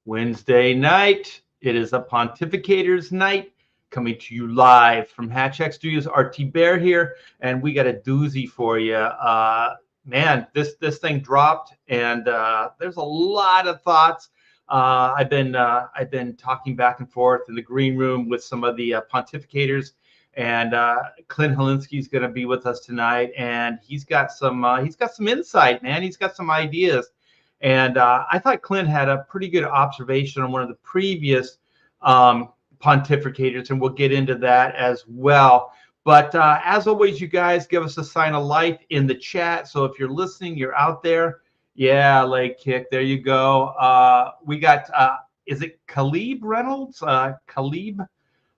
Wednesday night. It is a Pontificators night coming to you live from Hatchback Studios. RT Bear here, and we got a doozy for you. Man, this thing dropped, and there's a lot of thoughts. I've been talking back and forth in the green room with some of the pontificators, and Clint Helinski is going to be with us tonight, and he's got some insight, man. He's got some ideas, and I thought Clint had a pretty good observation on one of the previous pontificators, and we'll get into that as well. But as always, you guys give us a sign of life in the chat. So if you're listening, you're out there. Yeah, leg kick. There you go. We got, is it Khalib Reynolds? Khalib,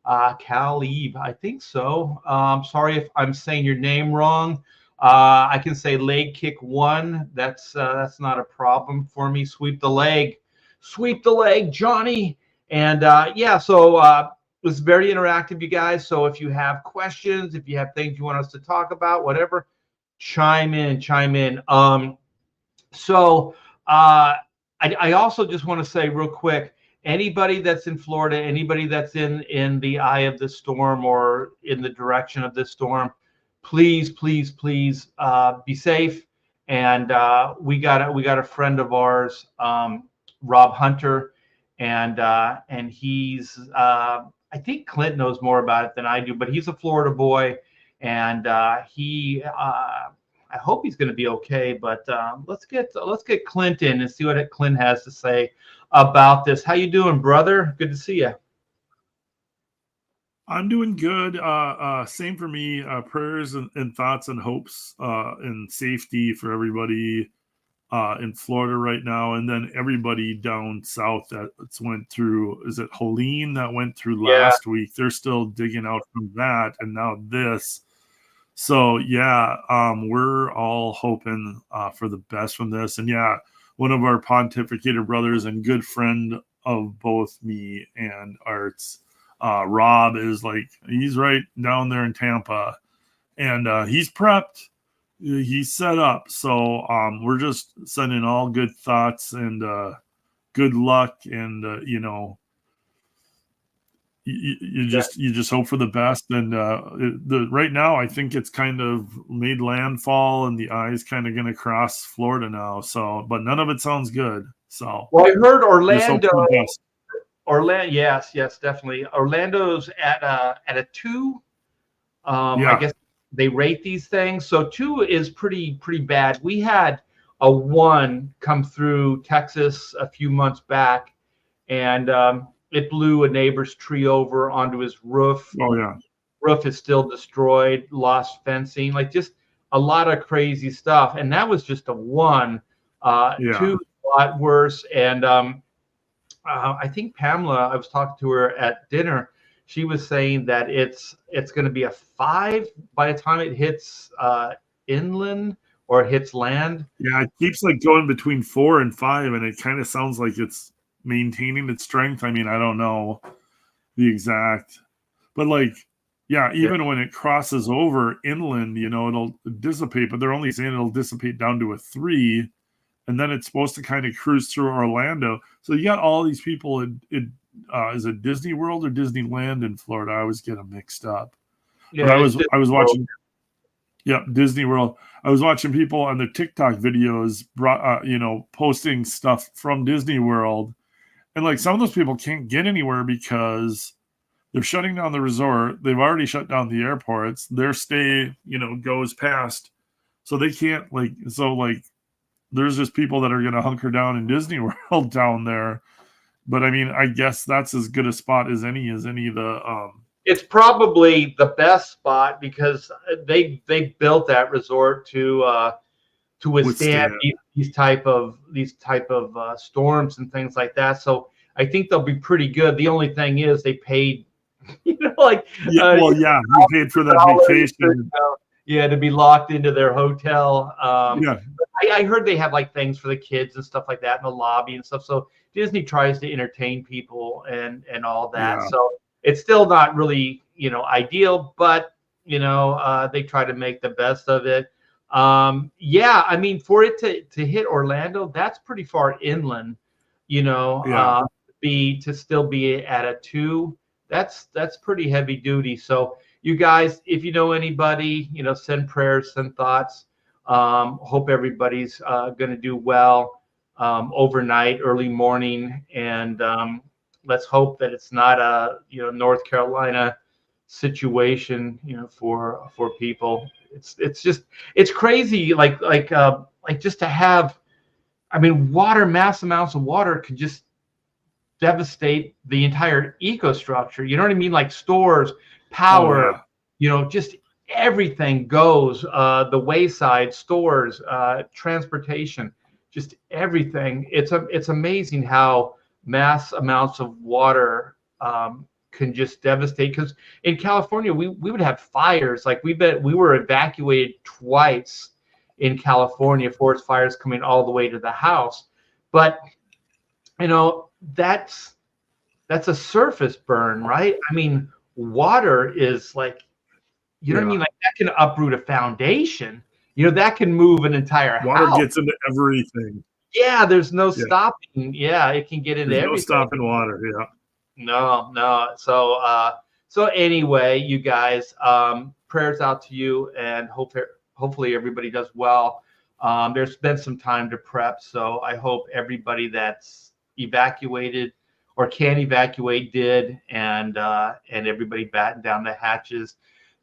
I think so. Sorry if I'm saying your name wrong. I can say leg kick 1. That's not a problem for me. Sweep the leg, Johnny. And yeah, so it was very interactive, you guys. So if you have questions, if you have things you want us to talk about, whatever, chime in. So I also just want to say real quick, anybody that's in Florida, anybody that's in the eye of the storm or in the direction of this storm, please be safe. And we got a friend of ours, Rob Hunter, and he's I think Clint knows more about it than I do, but he's a Florida boy, and I hope he's going to be okay. But let's get Clint in and see what Clint has to say about this. How you doing, brother? Good to see you. I'm doing good. Same for me. Prayers and thoughts and hopes and safety for everybody in Florida right now, and then everybody down south that's went through. Is it Helene that went through last week? They're still digging out from that, and now this. So yeah, we're all hoping for the best from this. And yeah, one of our pontificator brothers and good friend of both me and Art's, Rob, is he's right down there in Tampa, and he's prepped. He's set up. So we're just sending all good thoughts and good luck, and you just hope for the best. And right now I think it's kind of made landfall, and the eye's kind of going to cross Florida now. So, but none of it sounds good. So, well, I heard Orlando. Yes, definitely. Orlando's at a 2. I guess they rate these things. So 2 is pretty bad. We had a 1 come through Texas a few months back, and it blew a neighbor's tree over onto his roof. Oh yeah. Roof is still destroyed, lost fencing, just a lot of crazy stuff. And that was just a 1. 2 a lot worse. And I think Pamela, I was talking to her at dinner, she was saying that it's going to be a 5 by the time it hits inland or hits land. Yeah, it keeps going between 4 and 5, and it kind of sounds like it's maintaining its strength. I mean, I don't know the exact, but even when it crosses over inland, it'll dissipate, but they're only saying it'll dissipate down to a 3, and then it's supposed to kind of cruise through Orlando. So you got all these people is it Disney World or Disneyland in Florida? I always get them mixed up. Yeah, but I was watching. Yeah, Disney World. I was watching people on their TikTok videos, posting stuff from Disney World, and some of those people can't get anywhere because they're shutting down the resort. They've already shut down the airports. Their stay, goes past, so they can't there's just people that are going to hunker down in Disney World down there. But I mean, I guess that's as good a spot as any of the. It's probably the best spot because they built that resort to withstand these type of storms and things like that. So I think they'll be pretty good. The only thing is they paid, you paid for that vacation. To be locked into their hotel. I heard they have things for the kids and stuff like that in the lobby and stuff. So Disney tries to entertain people and all that. Yeah. So it's still not really, ideal, but, they try to make the best of it. I mean, for it to hit Orlando, that's pretty far inland. Yeah. To still be at a 2, that's pretty heavy duty. So you guys, if you know anybody, send prayers, send thoughts. Hope everybody's going to do well overnight, early morning, and let's hope that it's not a North Carolina situation, for people. It's crazy, like just to have. I mean, mass amounts of water could just devastate the entire ecostructure. You know what I mean? Like stores, power, just everything goes. The wayside stores, transportation, just everything. It's amazing how mass amounts of water can just devastate. Because in California, we would have fires. Like we were evacuated twice in California, forest fires coming all the way to the house. But that's a surface burn, right? I mean, water is like, you know what I mean? Like that can uproot a foundation. That can move an entire Water house. gets into everything. Yeah, there's no stopping. Yeah, it can get into everything. No stopping water. Yeah. No. So anyway, you guys, prayers out to you, and hopefully everybody does well. There's been some time to prep, so I hope everybody that's evacuated or can evacuate did, and everybody batten down the hatches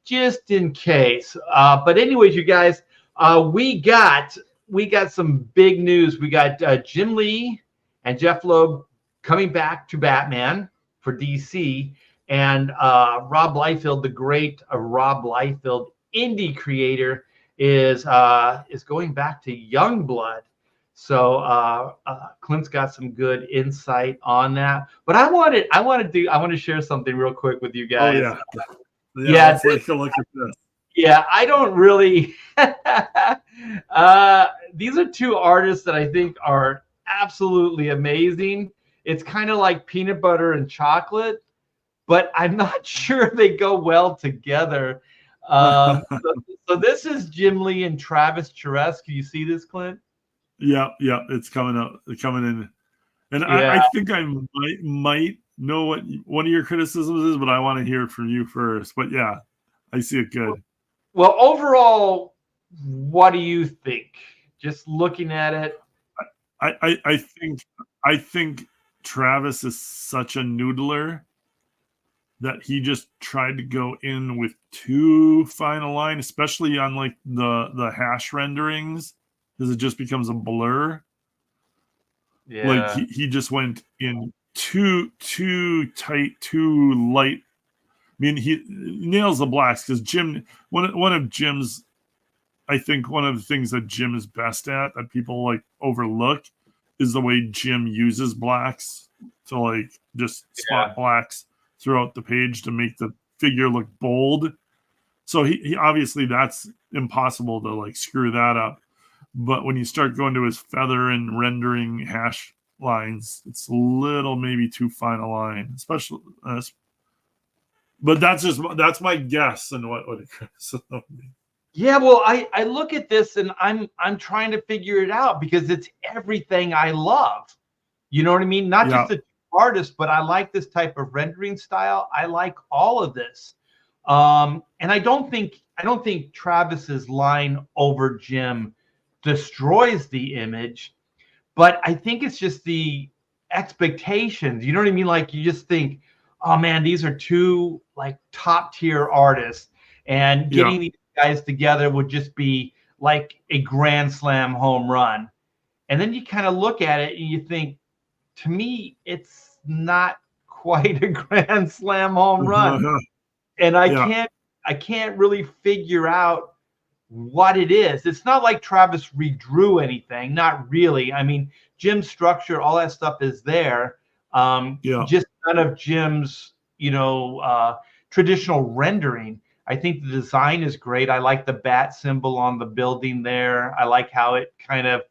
just in case. But anyways, you guys, we got some big news. We got Jim Lee and Jeff Loeb coming back to Batman for DC, and Rob Liefeld, the great Rob Liefeld, indie creator, is going back to YOUNGBLOOD. So Clint's got some good insight on that. But I want to share something real quick with you guys. Oh, yeah. Let's take a look at this. Yeah, I don't really. These are two artists that I think are absolutely amazing. It's kind of like peanut butter and chocolate, but I'm not sure they go well together. So this is Jim Lee and Travis Charest. Can you see this, Clint? Yeah, it's coming up, coming in, and I think I might know what one of your criticisms is, but I want to hear it from you first. But yeah, I see it good. Well, overall, what do you think? Just looking at it, I think Travis is such a noodler that he just tried to go in with too fine a line, especially on like the hash renderings, because it just becomes a blur. Yeah. Like he just went in too tight, too light. I mean, he nails the blacks because Jim, one of Jim's, I think one of the things that Jim is best at that people like overlook is the way Jim uses blacks to like just spot blacks throughout the page to make the figure look bold. So he obviously that's impossible to like screw that up. But when you start going to his feather and rendering hash lines, it's a little maybe too fine a line, especially. But that's my guess and what it would be. Yeah, well, I look at this and I'm trying to figure it out because it's everything I love. You know what I mean? Not just the artist, but I like this type of rendering style. I like all of this. And I don't think Travis's line over Jim destroys the image, but I think it's just the expectations. You know what I mean? Like you just think, oh man, these are two like top tier artists, and getting these guys together would just be like a grand slam home run. And then you kind of look at it and you think, to me, it's not quite a grand slam home run. And I can't really figure out what it is. It's not like Travis redrew anything, not really. I mean, Jim's structure, all that stuff is there. Just none of Jim's, traditional rendering. I think the design is great. I like the bat symbol on the building there. I like how it kind of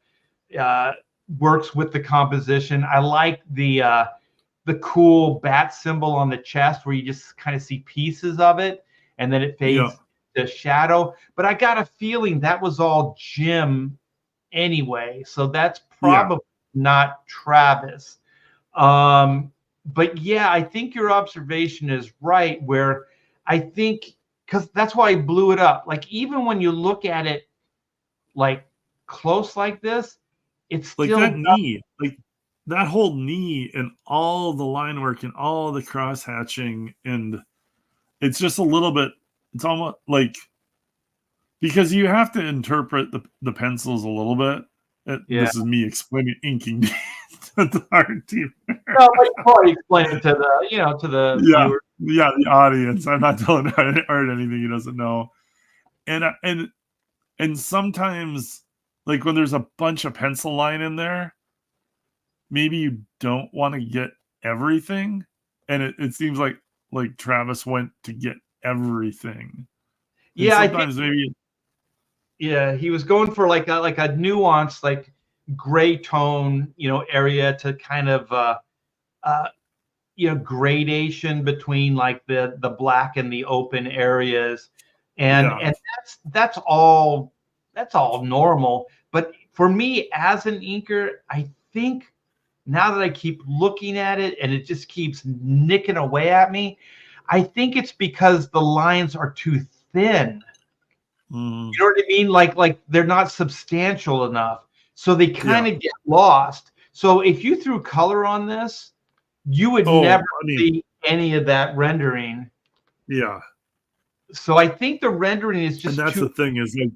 works with the composition. I like the cool bat symbol on the chest where you just kind of see pieces of it and then it fades to shadow. But I got a feeling that was all Jim anyway. So that's probably not Travis. But yeah, I think your observation is right, where I think, because that's why I blew it up. Like, even when you look at it like close like this, it's Like still that knee, like that whole knee and all the line work and all the cross hatching, and it's just a little bit, it's almost like, because you have to interpret the pencils a little bit. yeah. This is me explaining inking to the art team. No, but you probably explain it to the to the Yeah, viewer. yeah, the audience. I'm not telling Art anything he doesn't know. And sometimes, like when there's a bunch of pencil line in there, maybe you don't want to get everything, and it seems like Travis went to get everything, and Yeah, I think sometimes maybe he was going for like a nuanced, like gray tone, area to kind of gradation between like the black and the open areas, and yeah, that's all normal. But for me as an inker, I think now that I keep looking at it and it just keeps nicking away at me, I think it's because the lines are too thin. mm, You know what I mean? Like they're not substantial enough, so they kind yeah. of get lost. So if you threw color on this, you would Oh, never I mean, see any of that rendering. yeah, So I think the rendering is and just that's too, the thing is like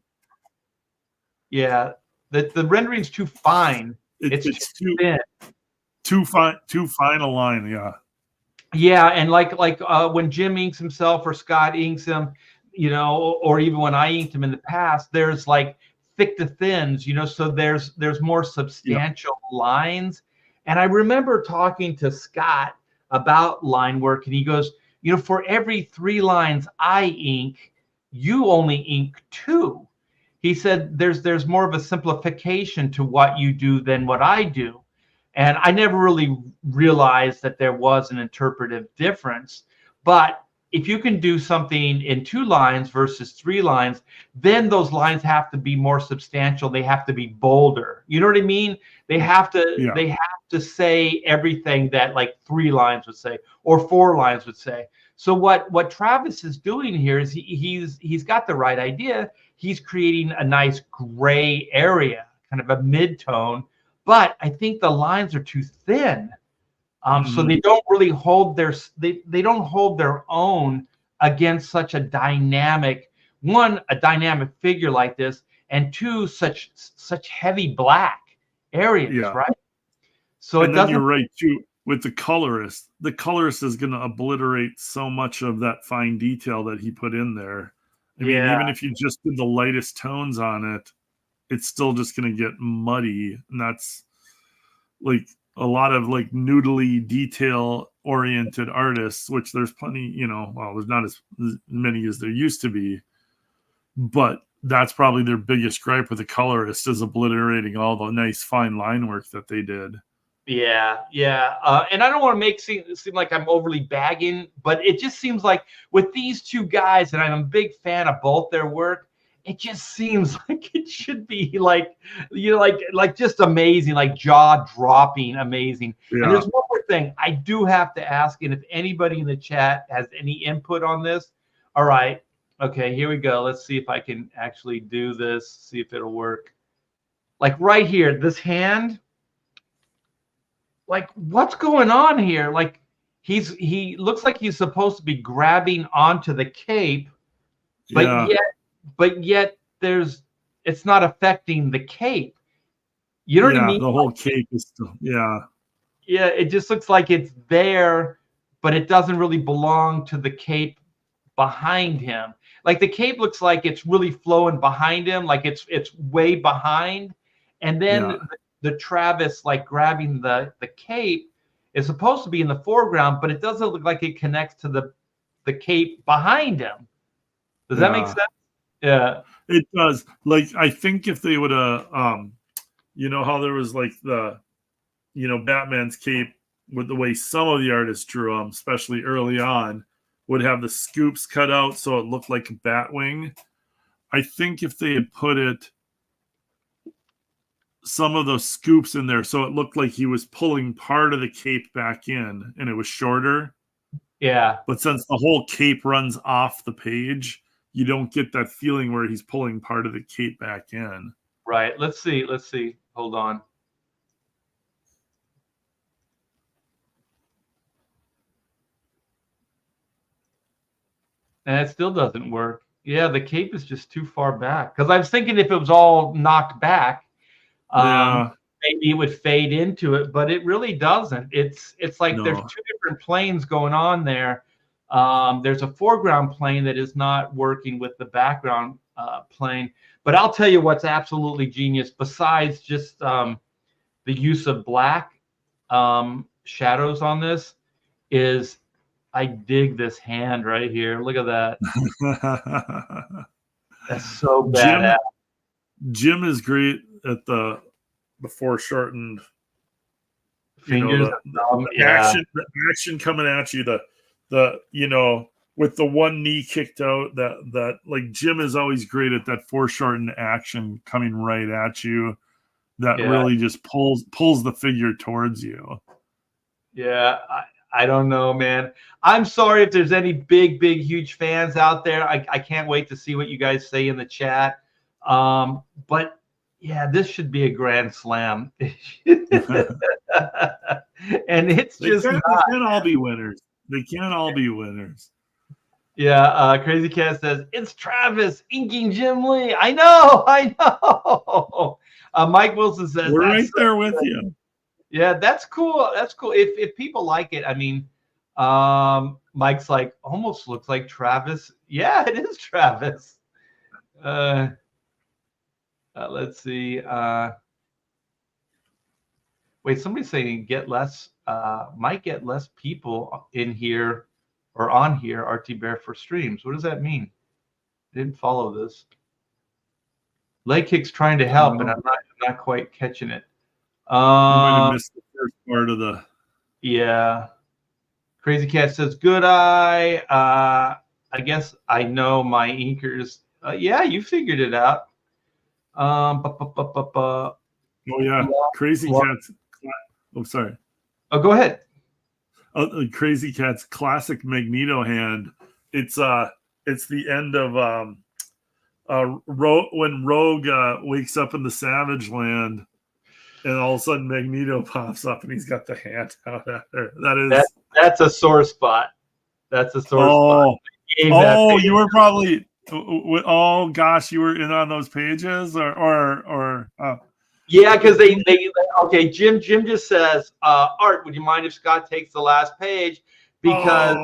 yeah, the rendering is too fine. It's too it's too thin. too fine a line. Yeah, Yeah, and like when Jim inks himself or Scott inks him, or even when I inked him in the past, there's like thick to thins, so there's more yeah, substantial lines. And I remember talking to Scott about line work, and he goes, for every 3 lines I ink, you only ink 2. He said there's more of a simplification to what you do than what I do. And I never really realized that there was an interpretive difference. But if you can do something in 2 lines versus 3 lines, then those lines have to be more substantial. They have to be bolder. You know what I mean? They have to yeah. say everything that like 3 lines would say or 4 lines would say. So what Travis is doing here is he's got the right idea. He's creating a nice gray area, kind of a mid-tone, but I think the lines are too thin. So they don't really hold they don't hold their own against such a dynamic, a dynamic figure like this, and 2, such heavy black areas, Yeah. right? So it And then you're doesn't. right too with the colorist. The colorist is going to obliterate so much of that fine detail that he put in there. I mean, Yeah, even if you just did the lightest tones on it, it's still just going to get muddy. And that's like a lot of like noodly detail oriented artists, which there's plenty, well, there's not as many as there used to be, but that's probably their biggest gripe with the colorist is obliterating all the nice fine line work that they did. yeah. And I don't want to seem like I'm overly bagging, but it just seems like with these 2 guys, and I'm a big fan of both their work, it just seems like it should be like, like just amazing, like jaw-dropping amazing. And Yeah. there's one more thing I do have to ask, and if anybody in the chat has any input on this, all right, okay, here we go. Let's see if I can actually do this, see if it'll work. Like right here, this hand, like what's going on here? Like he looks like he's supposed to be grabbing onto the cape, but Yeah. yet it's not affecting the cape. You know what I Yeah. mean? The whole cape is still, yeah. Yeah, it just looks like it's there, but it doesn't really belong to the cape behind him. Like the cape looks like it's really flowing behind him, like it's way behind, and then Yeah. the Travis like grabbing the cape is supposed to be in the foreground, but it doesn't look like it connects to the cape behind him. Does that make Yeah. sense? Yeah. It does. Like, I think if they would have, how there was like the, Batman's cape with the way some of the artists drew them, especially early on, would have the scoops cut out so it looked like a bat wing. I think if they had put it some of those scoops in there, so it looked like he was pulling part of the cape back in, and it was shorter. Yeah. But since the whole cape runs off the page, you don't get that feeling where he's pulling part of the cape back in. Right. Let's see. Hold on. And it still doesn't work. Yeah, the cape is just too far back. Because I was thinking if it was all knocked back, maybe it would fade into it, but it really doesn't. It's like there's two different planes going on there. There's a foreground plane that is not working with the background plane. But I'll tell you what's absolutely genius, besides just the use of black shadows on this, is I dig this hand right here. Look at that. That's so badass. Jim is great at the foreshortened fingers. The action coming at you. The with the one knee kicked out. That like Jim is always great at that foreshortened action coming right at you. That really just pulls the figure towards you. Yeah. I don't know, man. I'm sorry if there's any big, huge fans out there. I can't wait to see what you guys say in the chat. But yeah, this should be a grand slam. And it's they can't all be winners. They can't all be winners. Yeah, Crazy Cat says, it's Travis inking Jim Lee. I know. Mike Wilson says, we're right there with you. Yeah, that's cool. That's cool. If people like it, I mean, Mike's like, almost looks like Travis. Yeah, it is Travis. Let's see. Wait, somebody's saying might get less people in here or on here, RT Bear, for streams. What does that mean? I didn't follow this. Leg Kick's trying to help, and I'm not quite catching it. You might have missed the first part of the. Yeah. Crazy Cat says, good eye. I guess I know my inkers. Yeah, you figured it out. Oh, yeah. Crazy Cat's. Oh, sorry. Oh, go ahead. Crazy Cat's classic Magneto hand. It's the end of when Rogue wakes up in the Savage Land. And all of a sudden, Magneto pops up, and he's got the hand out at her. That's a sore spot. That's a sore spot. Oh, you were probably. Oh gosh, you were in on those pages, or. Yeah, because they okay. Jim just says, Art, would you mind if Scott takes the last page, because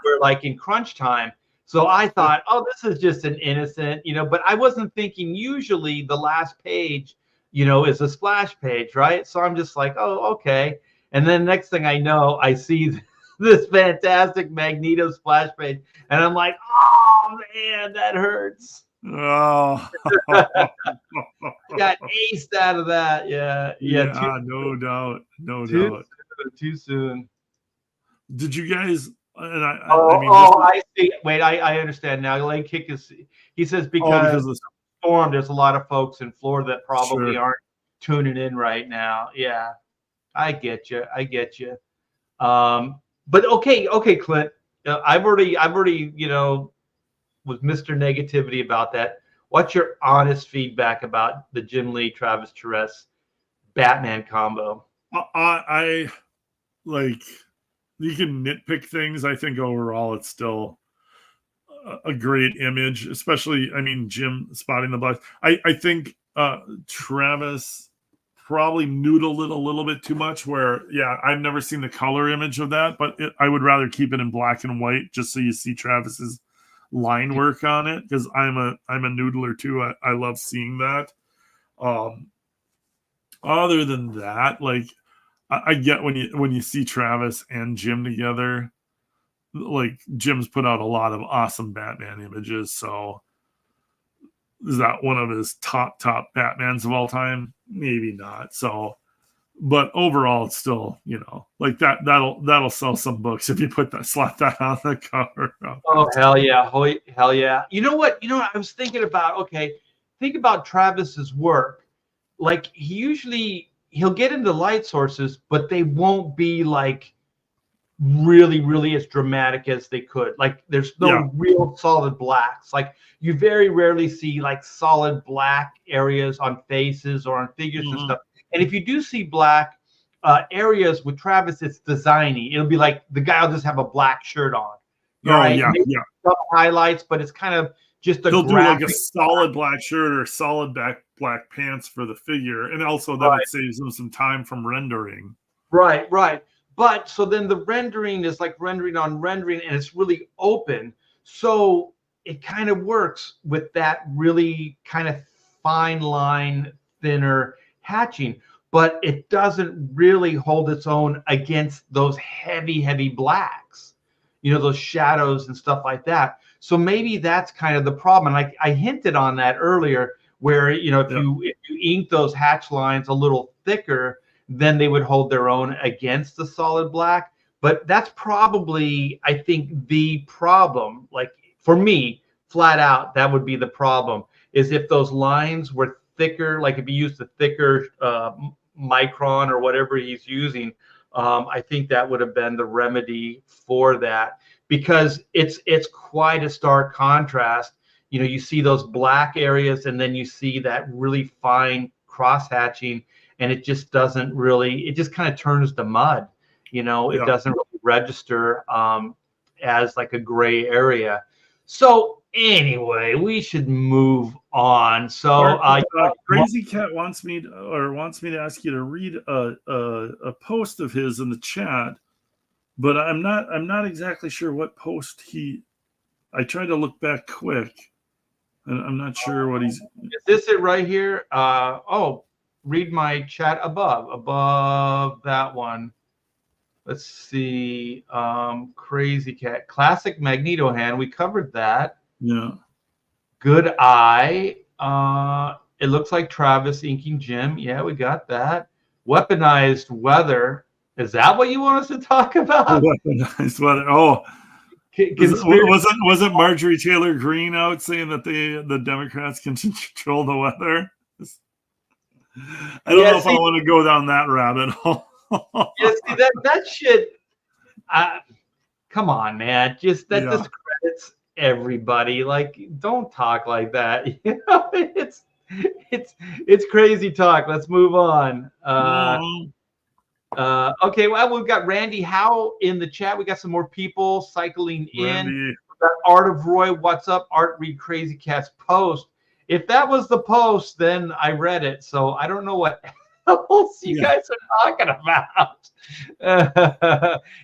we're like in crunch time. So I thought, this is just an innocent, but I wasn't thinking usually the last page, is a splash page, right? So I'm just like, okay. And then next thing I know, I see this fantastic Magneto splash page, and I'm like, oh man, that hurts. Oh, got aced out of that. Yeah. No doubt. Too soon. Did you guys? And I see. Wait, I understand now. Leg Kick he says because of the storm, there's a lot of folks in Florida that probably aren't tuning in right now. Yeah, I get you. But okay, Clint. I've already, with Mr. Negativity about that. What's your honest feedback about the Jim Lee, Travis Charest Batman combo? I like. You can nitpick things. I think overall it's still a great image, especially, Jim spotting the bugs. I think Travis probably noodled it a little bit too much, where, I've never seen the color image of that, but I would rather keep it in black and white just so you see Travis's line work on it, because I'm a noodler too. I love seeing that. Other than that, like, I get when you see Travis and Jim together, like, Jim's put out a lot of awesome Batman images. So is that one of his top Batmans of all time? Maybe not. So, but overall, it's still, like that'll sell some books if you slap that on the cover. Oh, hell yeah. You know what I was thinking about? Okay, think about Travis's work. like he'll get into light sources, but they won't be like really as dramatic as they could. Like there's no real solid blacks. Like you very rarely see like solid black areas on faces or on figures and stuff. And if you do see black areas with Travis, it's designy. It'll be like the guy will just have a black shirt on. Right? Maybe some highlights, but it's kind of just They'll do like a solid black shirt or solid black pants for the figure, and also then it saves them some time from rendering. Right. But so then the rendering is like rendering on rendering, and it's really open. So it kind of works with that really kind of fine line, thinner hatching, but it doesn't really hold its own against those heavy blacks, those shadows and stuff like that. So maybe that's kind of the problem. And I hinted on that earlier, where if you ink those hatch lines a little thicker, then they would hold their own against the solid black. But that's probably, I think, the problem. Like for me, flat out, that would be the problem, is if those lines were thicker, like if you used a thicker micron or whatever he's using, I think that would have been the remedy for that, because it's quite a stark contrast. You see those black areas, and then you see that really fine cross hatching, and it just doesn't really, it just kind of turns to mud. It doesn't really register as like a gray area. So anyway, we should move on. So Crazy Cat wants me to ask you to read a post of his in the chat, but I'm not exactly sure what post I tried to look back quick, and I'm not sure what he's. Is this it right here? Read my chat above that one. Let's see. Crazy Cat, classic Magneto hand. We covered that. Yeah. Good Eye. It looks like Travis inking Jim. Yeah, we got that. Weaponized Weather. Is that what you want us to talk about? Weaponized Weather. Oh, wasn't Marjorie Taylor Greene out saying that the Democrats can control the weather? I don't know if I want to go down that rabbit hole. See, that shit. Come on, man. Just discredits everybody. Like, don't talk like that. It's crazy talk. Let's move on. Okay, well, we've got Randy Howe in the chat. We got some more people cycling in. We've got Art of Roy. What's up? Art, read Crazy Cat's post. If that was the post, then I read it. So I don't know what else you guys are talking about.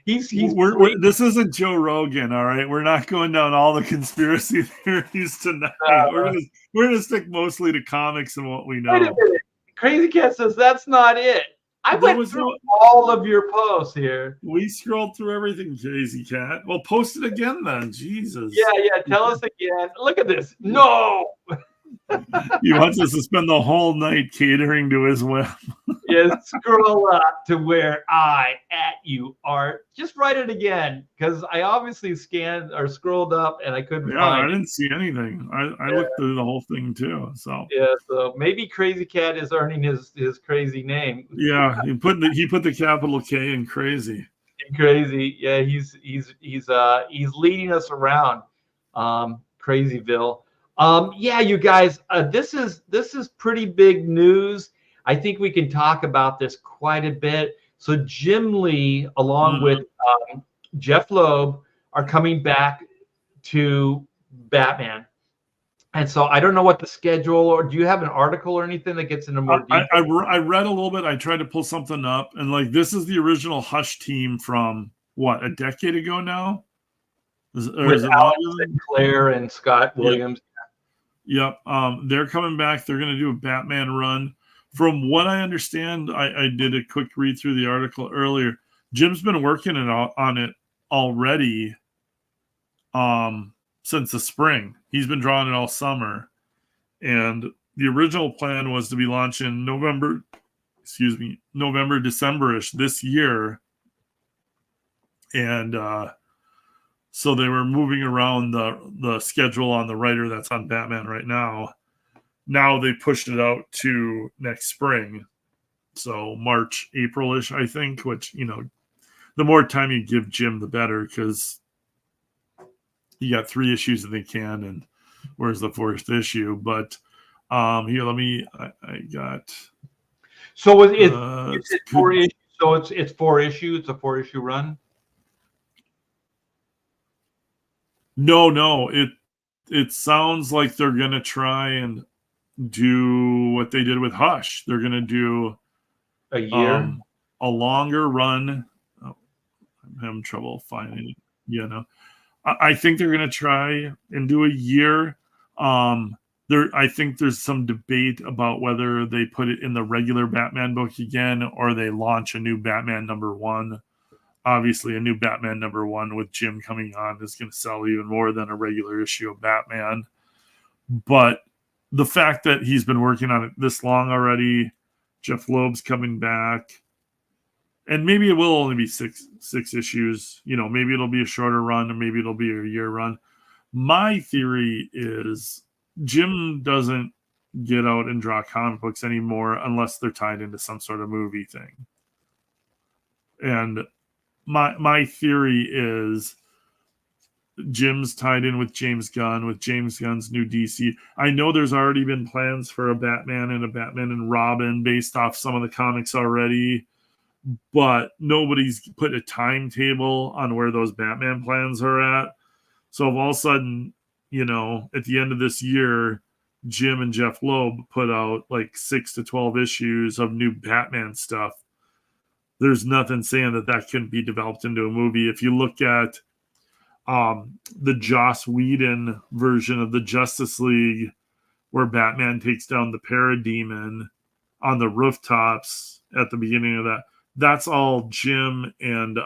This isn't Joe Rogan, all right? We're not going down all the conspiracy theories tonight. We're gonna stick mostly to comics and what we know. Wait a minute. Crazy Cat says that's not it. I went through all of your posts here. We scrolled through everything, Crazy Cat. Well, post it again then. Jesus. Yeah. Tell us again. Look at this. No. He wants us to spend the whole night catering to his whim. Scroll up to where you are. Just write it again, because I obviously scanned or scrolled up and I couldn't find I didn't see anything. I looked through the whole thing too. So so maybe Crazy Cat is earning his crazy name. Yeah, he put the capital K in crazy. Crazy. Yeah, he's leading us around. Crazyville. You guys, this is pretty big news. I think we can talk about this quite a bit. So Jim Lee, along with Jeff Loeb, are coming back to Batman. And so I don't know what the schedule, or do you have an article or anything that gets into more detail? I read a little bit. I tried to pull something up, and like this is the original Hush team from what, a decade ago now? With Alex Sinclair and Scott Williams. Yep. They're coming back. They're going to do a Batman run. From what I understand, I did a quick read through the article earlier. Jim's been working on it already since the spring. He's been drawing it all summer. And the original plan was to be launching November, December-ish this year. And so they were moving around the schedule on the writer that's on Batman right now. now they pushed it out to next spring. So March, April-ish, I think, which, the more time you give Jim, the better, because you got 3 issues that they can, and where's the 4th issue? But here, I got. So it's 4 issues. So it's 4 issues. It's a 4-issue run. No, it sounds like they're gonna try and do what they did with Hush. They're gonna do a year, a longer run. Oh, I'm having trouble finding it. I think they're gonna try and do a year. I think there's some debate about whether they put it in the regular Batman book again or they launch a new Batman #1. Obviously, a new Batman #1 with Jim coming on is going to sell even more than a regular issue of Batman. But the fact that he's been working on it this long already, Jeff Loeb's coming back, and maybe it will only be six issues. Maybe it'll be a shorter run, or maybe it'll be a year run. My theory is Jim doesn't get out and draw comic books anymore unless they're tied into some sort of movie thing. And my theory is Jim's tied in with James Gunn, with James Gunn's new DC. I know there's already been plans for a Batman and Robin based off some of the comics already, but nobody's put a timetable on where those Batman plans are at. So if all of a sudden, at the end of this year, Jim and Jeff Loeb put out like 6 to 12 issues of new Batman stuff, there's nothing saying that couldn't be developed into a movie. If you look at the Joss Whedon version of the Justice League, where Batman takes down the Parademon on the rooftops at the beginning of that's all Jim and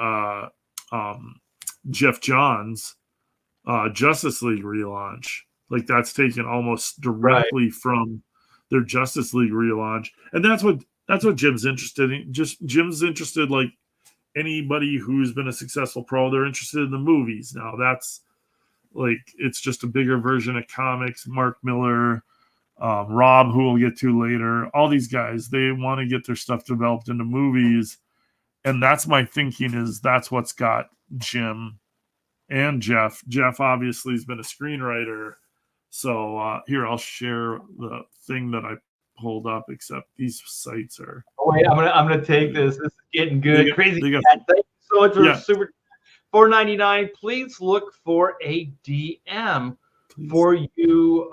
Jeff Johns' Justice League relaunch. Like, that's taken almost directly from their Justice League relaunch. And that's what Jim's interested in. Jim's interested, like anybody who's been a successful pro, they're interested in the movies now. That's like, it's just a bigger version of comics. Mark Miller, Rob, who we'll get to later, all these guys, they want to get their stuff developed into movies. And that's my thinking, is that's what's got Jim and Jeff. Jeff obviously has been a screenwriter. So here, I'll share the thing that I pulled up, except these sites are. Oh, wait, I'm gonna take this. This is getting good. Crazy Cat, thank you so much for super $4.99. Please look for a DM for you,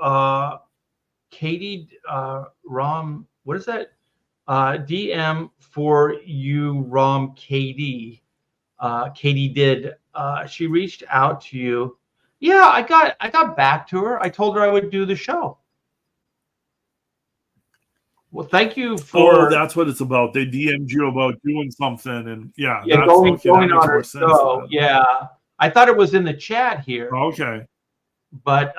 Katie Rom. What is that? DM for you, Rom Katie. Katie did. She reached out to you. Yeah, I got back to her. I told her I would do the show. Well, thank you for. Oh, that's what it's about. They DM'd you about doing something, and that's going on her show. Yeah, I thought it was in the chat here. Okay, but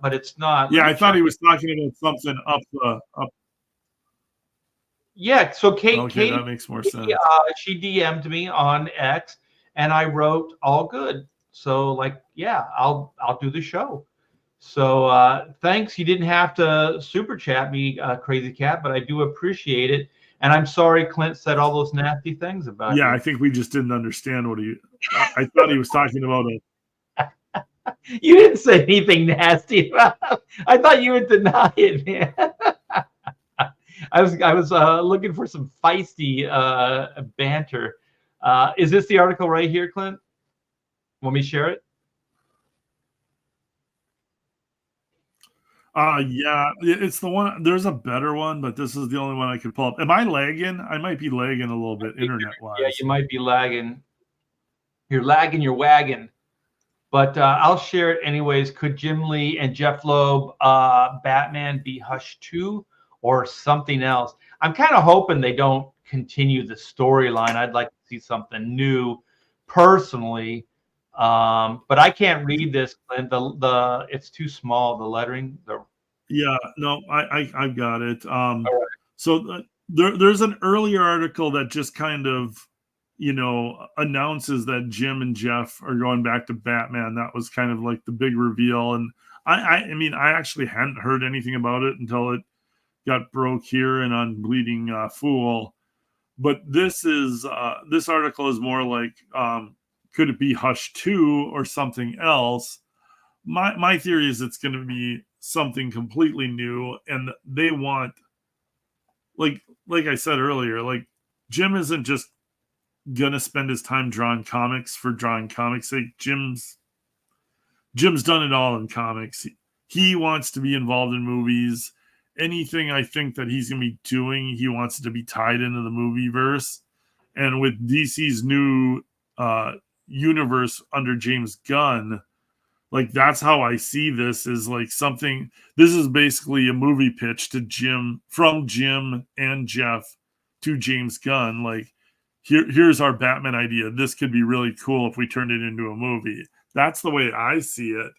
it's not. Yeah, I thought he was talking about something up. Yeah, so Katie, that makes more sense. She DM'd me on X, and I wrote all good. So I'll do the show. So thanks. You didn't have to super chat me, Crazy Cat, but I do appreciate it. And I'm sorry Clint said all those nasty things about you. I think we just didn't understand what I thought he was talking about it. You didn't say anything nasty about it. I thought you would deny it, man. I was looking for some feisty banter. Is this the article right here, Clint? Want me to share it? Yeah, it's the one. There's a better one, but this is the only one I could pull up. Am I lagging? I might be lagging a little bit internet-wise. Yeah, you might be lagging. You're lagging your wagon. But I'll share it anyways. Could Jim Lee and Jeff Loeb Batman be Hush 2 or something else? I'm kind of hoping they don't continue the storyline. I'd like to see something new personally. But I can't read this. The it's too small. The lettering. I've got it. Right. So there's an earlier article that just kind of announces that Jim and Jeff are going back to Batman. That was kind of like the big reveal, and I mean I actually hadn't heard anything about it until got broke here and on Bleeding Fool. But this article is more like, could it be Hush 2 or something else? My theory is it's going to be something completely new, and they want, like I said earlier, like Jim isn't just gonna spend his time drawing comics for drawing comics' sake. Jim's done it all in comics. He wants to be involved in movies. Anything I think that he's gonna be doing, he wants it to be tied into the movie verse. And with DC's new universe under James Gunn, like that's how I see this, is like something. This is basically a movie pitch to Jim, from Jim and Jeff to James Gunn. Like, here's our Batman idea. This could be really cool if we turned it into a movie. That's the way I see it.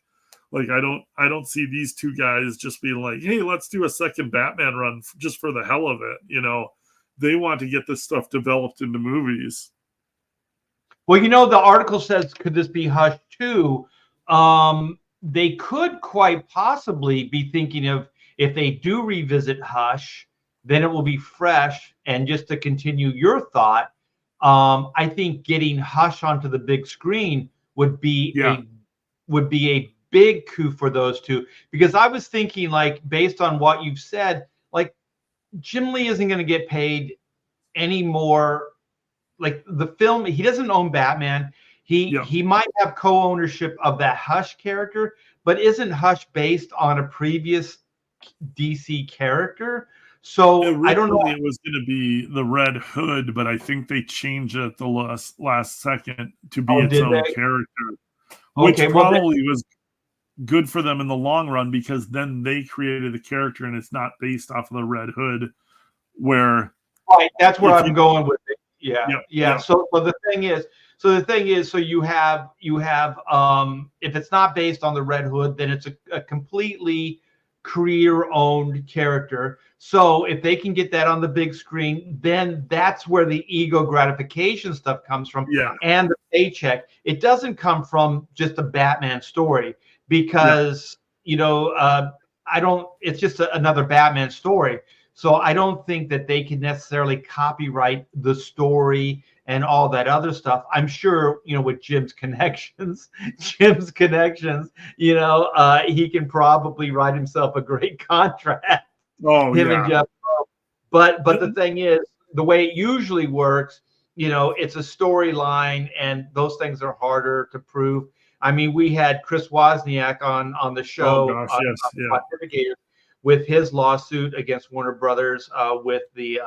Like, I don't see these two guys just being like, hey, let's do a second Batman run just for the hell of it. You know, they want to get this stuff developed into movies. Well, you know, the article says, could this be Hush 2? They could quite possibly be thinking of, if they do revisit Hush, then it will be fresh. And just to continue your thought, I think getting Hush onto the big screen would be a big coup for those two. Because I was thinking, like, based on what you've said, like, Jim Lee isn't going to get paid any more. Like, the film, he doesn't own Batman. He might have co-ownership of that Hush character, but isn't Hush based on a previous DC character? So I don't know. It was going to be the Red Hood, but I think they changed it at the last second to be its own character, which probably was good for them in the long run, because then they created a character and it's not based off of the Red Hood. Where that's where I'm going with it. Yeah. So the thing is, so you have if it's not based on the Red Hood, then it's a completely career-owned character. So if they can get that on the big screen, then that's where the ego gratification stuff comes from, and the paycheck. It doesn't come from just a Batman story, because you know, it's just another Batman story. So I don't think that they can necessarily copyright the story and all that other stuff. I'm sure, you know, with Jim's connections, you know, he can probably write himself a great contract. And Jeff. But the thing is, the way it usually works, you know, it's a storyline, and those things are harder to prove. I mean, we had Chris Wozniak on the show, Pontificators, with his lawsuit against Warner Brothers, with the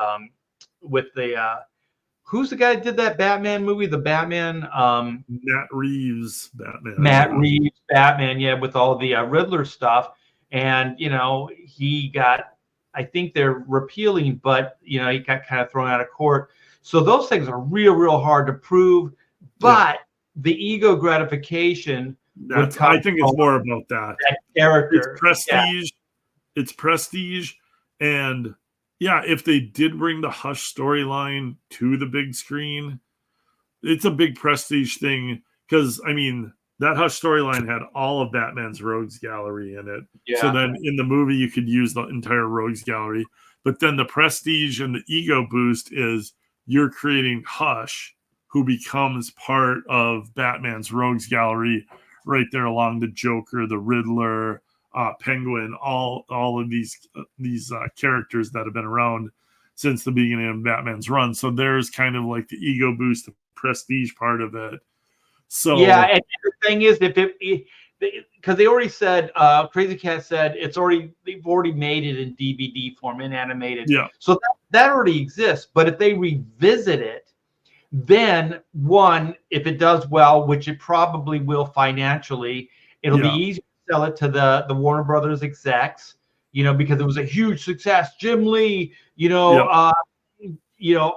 who's the guy that did that Batman movie? The Batman, Matt Reeves Batman. Matt Reeves Batman, with all the Riddler stuff. And you know, he got, I think they're repealing, but you know, he got kind of thrown out of court. So those things are real hard to prove. But the ego gratification, I think it's more about that character. It's prestige. It's prestige. And if they did bring the Hush storyline to the big screen, it's a big prestige thing, because I mean, that Hush storyline had all of Batman's rogues gallery in it. So then in the movie you could use the entire rogues gallery. But then the prestige and the ego boost is you're creating Hush, who becomes part of Batman's rogues gallery right there along the Joker, the Riddler, Penguin, all of these characters that have been around since the beginning of Batman's run. So there's kind of like the ego boost, the prestige part of it. So and the thing is, because they already said, Crazy Cat said they've already made it in DVD form, in animated. So that already exists. But if they revisit it, then one, if it does well, which it probably will financially, it'll be easy to sell it to the Warner Brothers execs, you know, because it was a huge success. Jim Lee, you know,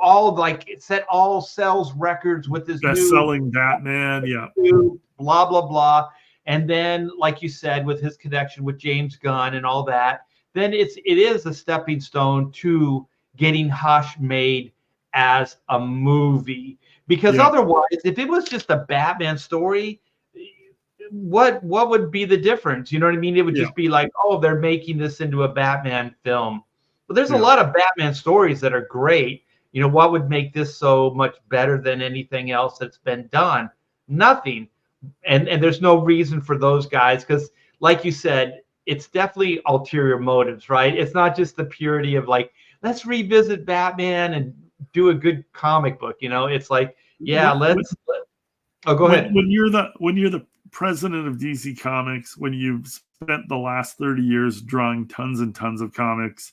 all like it set all sales records with this best-selling Batman, blah blah blah. And then, like you said, with his connection with James Gunn and all that, then it is a stepping stone to getting Hush made as a movie. Because otherwise, if it was just a Batman story, what would be the difference? You know what I mean? It would just be like, oh, they're making this into a Batman film. But there's a Yeah. lot of Batman stories that are great. You know, what would make this so much better than anything else that's been done? Nothing. And there's no reason for those guys, because like you said, it's definitely ulterior motives, right? It's not just the purity of like, let's revisit Batman and do a good comic book. You know, it's like, yeah, oh, go ahead. When you're the president of DC Comics, when you've spent the last 30 years drawing tons and tons of comics,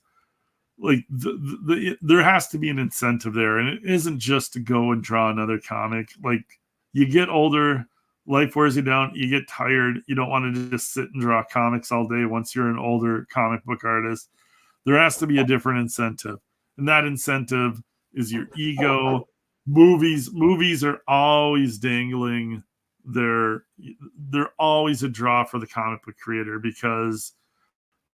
like there has to be an incentive there, and it isn't just to go and draw another comic. Like, you get older, life wears you down, you get tired, you don't want to just sit and draw comics all day once you're an older comic book artist. There has to be a different incentive, and that incentive is your ego. Movies are always dangling. They're always a draw for the comic book creator, because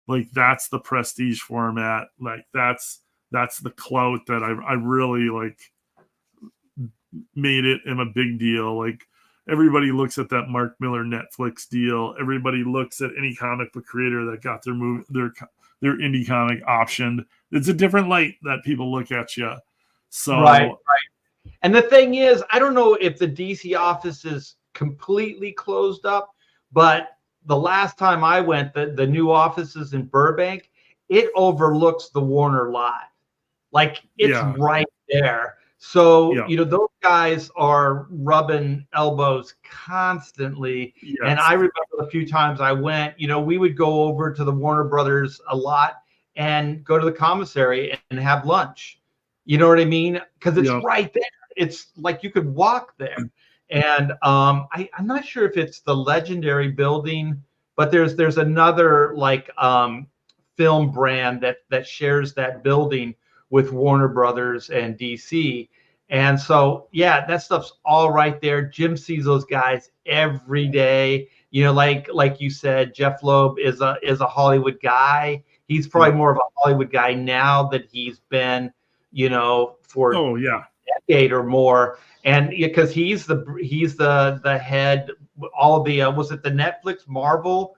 like that's the prestige format, like that's the clout that I really like made it in a big deal. Like, everybody looks at that Mark Miller Netflix deal. Everybody looks at any comic book creator that got their indie comic optioned. It's a different light that people look at you. So Right. And the thing is, I don't know if the DC office is completely closed up, but the last time I went, the new offices in Burbank, it overlooks the Warner lot. Like, it's right there. So, you know, those guys are rubbing elbows constantly. Yes. And I remember the few times I went, you know, we would go over to the Warner Brothers a lot and go to the commissary and have lunch. You know what I mean? Because it's right there. It's like you could walk there. And I'm not sure if it's the Legendary building, but there's another like film brand that shares that building with Warner Brothers and DC. And so, yeah, that stuff's all right there. Jim sees those guys every day. You know, like you said, Jeff Loeb is a Hollywood guy. He's probably more of a Hollywood guy now that he's been, you know, for a decade or more. And because he's the head, all of the was it the Netflix Marvel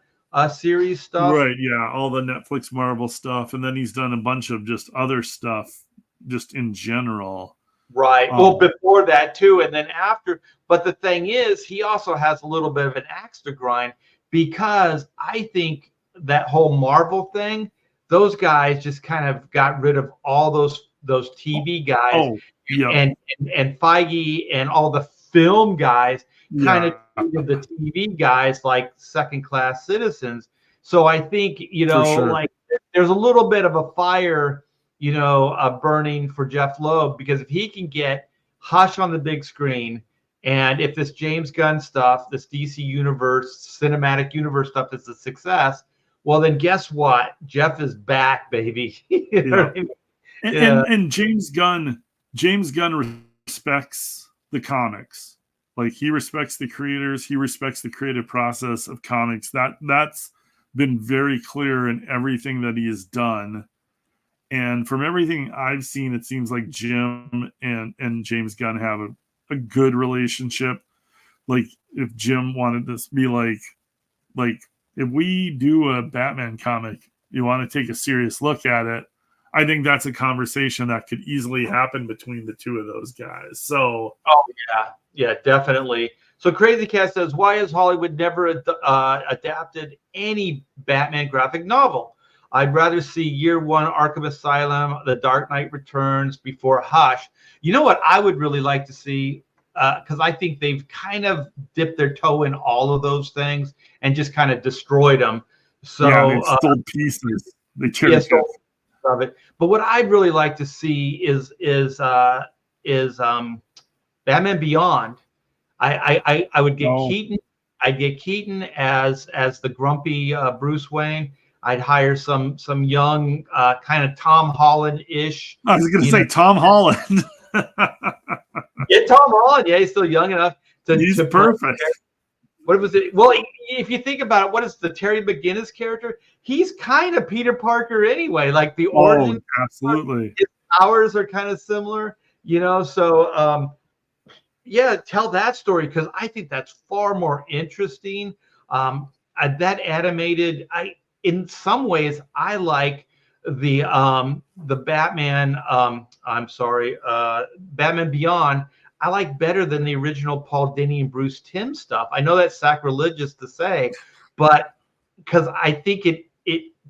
series stuff? Right, yeah, all the Netflix Marvel stuff, and then he's done a bunch of just other stuff, just in general. Right. Well, before that too, and then after. But the thing is, he also has a little bit of an axe to grind, because I think that whole Marvel thing, those guys just kind of got rid of all those TV guys, and Feige and all the film guys kind of treated the TV guys like second-class citizens. So I think, you know, like there's a little bit of a fire, you know, burning for Jeff Loeb, because if he can get Hush on the big screen, and if this James Gunn stuff, this DC universe, cinematic universe stuff is a success, well, then guess what? Jeff is back, baby. You know what I mean? And James Gunn respects the comics. Like, he respects the creators. He respects the creative process of comics. That's been very clear in everything that he has done. And from everything I've seen, it seems like Jim and James Gunn have a good relationship. Like, if Jim wanted to be like if we do a Batman comic, you want to take a serious look at it, I think that's a conversation that could easily happen between the two of those guys. So, yeah, definitely. So Crazy Cat says, why has Hollywood never adapted any Batman graphic novel? I'd rather see Year One, Arkham Asylum, The Dark Knight Returns before Hush. You know what I would really like to see, because I think they've kind of dipped their toe in all of those things and just kind of destroyed them. So they stole pieces. They of it. But what I'd really like to see is Batman Beyond. I would get Keaton. I'd get Keaton as the grumpy Bruce Wayne. I'd hire some young kind of Tom Holland-ish. I was going to say Tom Holland. Yeah, Tom Holland. Yeah, he's still young enough to. He's perfect. What was it? Well, if you think about it, what is the Terry McGinnis character? He's kind of Peter Parker anyway. Like the origin, absolutely. His powers are kind of similar, you know. So, yeah, tell that story, because I think that's far more interesting. That animated, in some ways, I like the Batman, I'm sorry, Batman Beyond, I like better than the original Paul Dini and Bruce Timm stuff. I know that's sacrilegious to say, but because I think it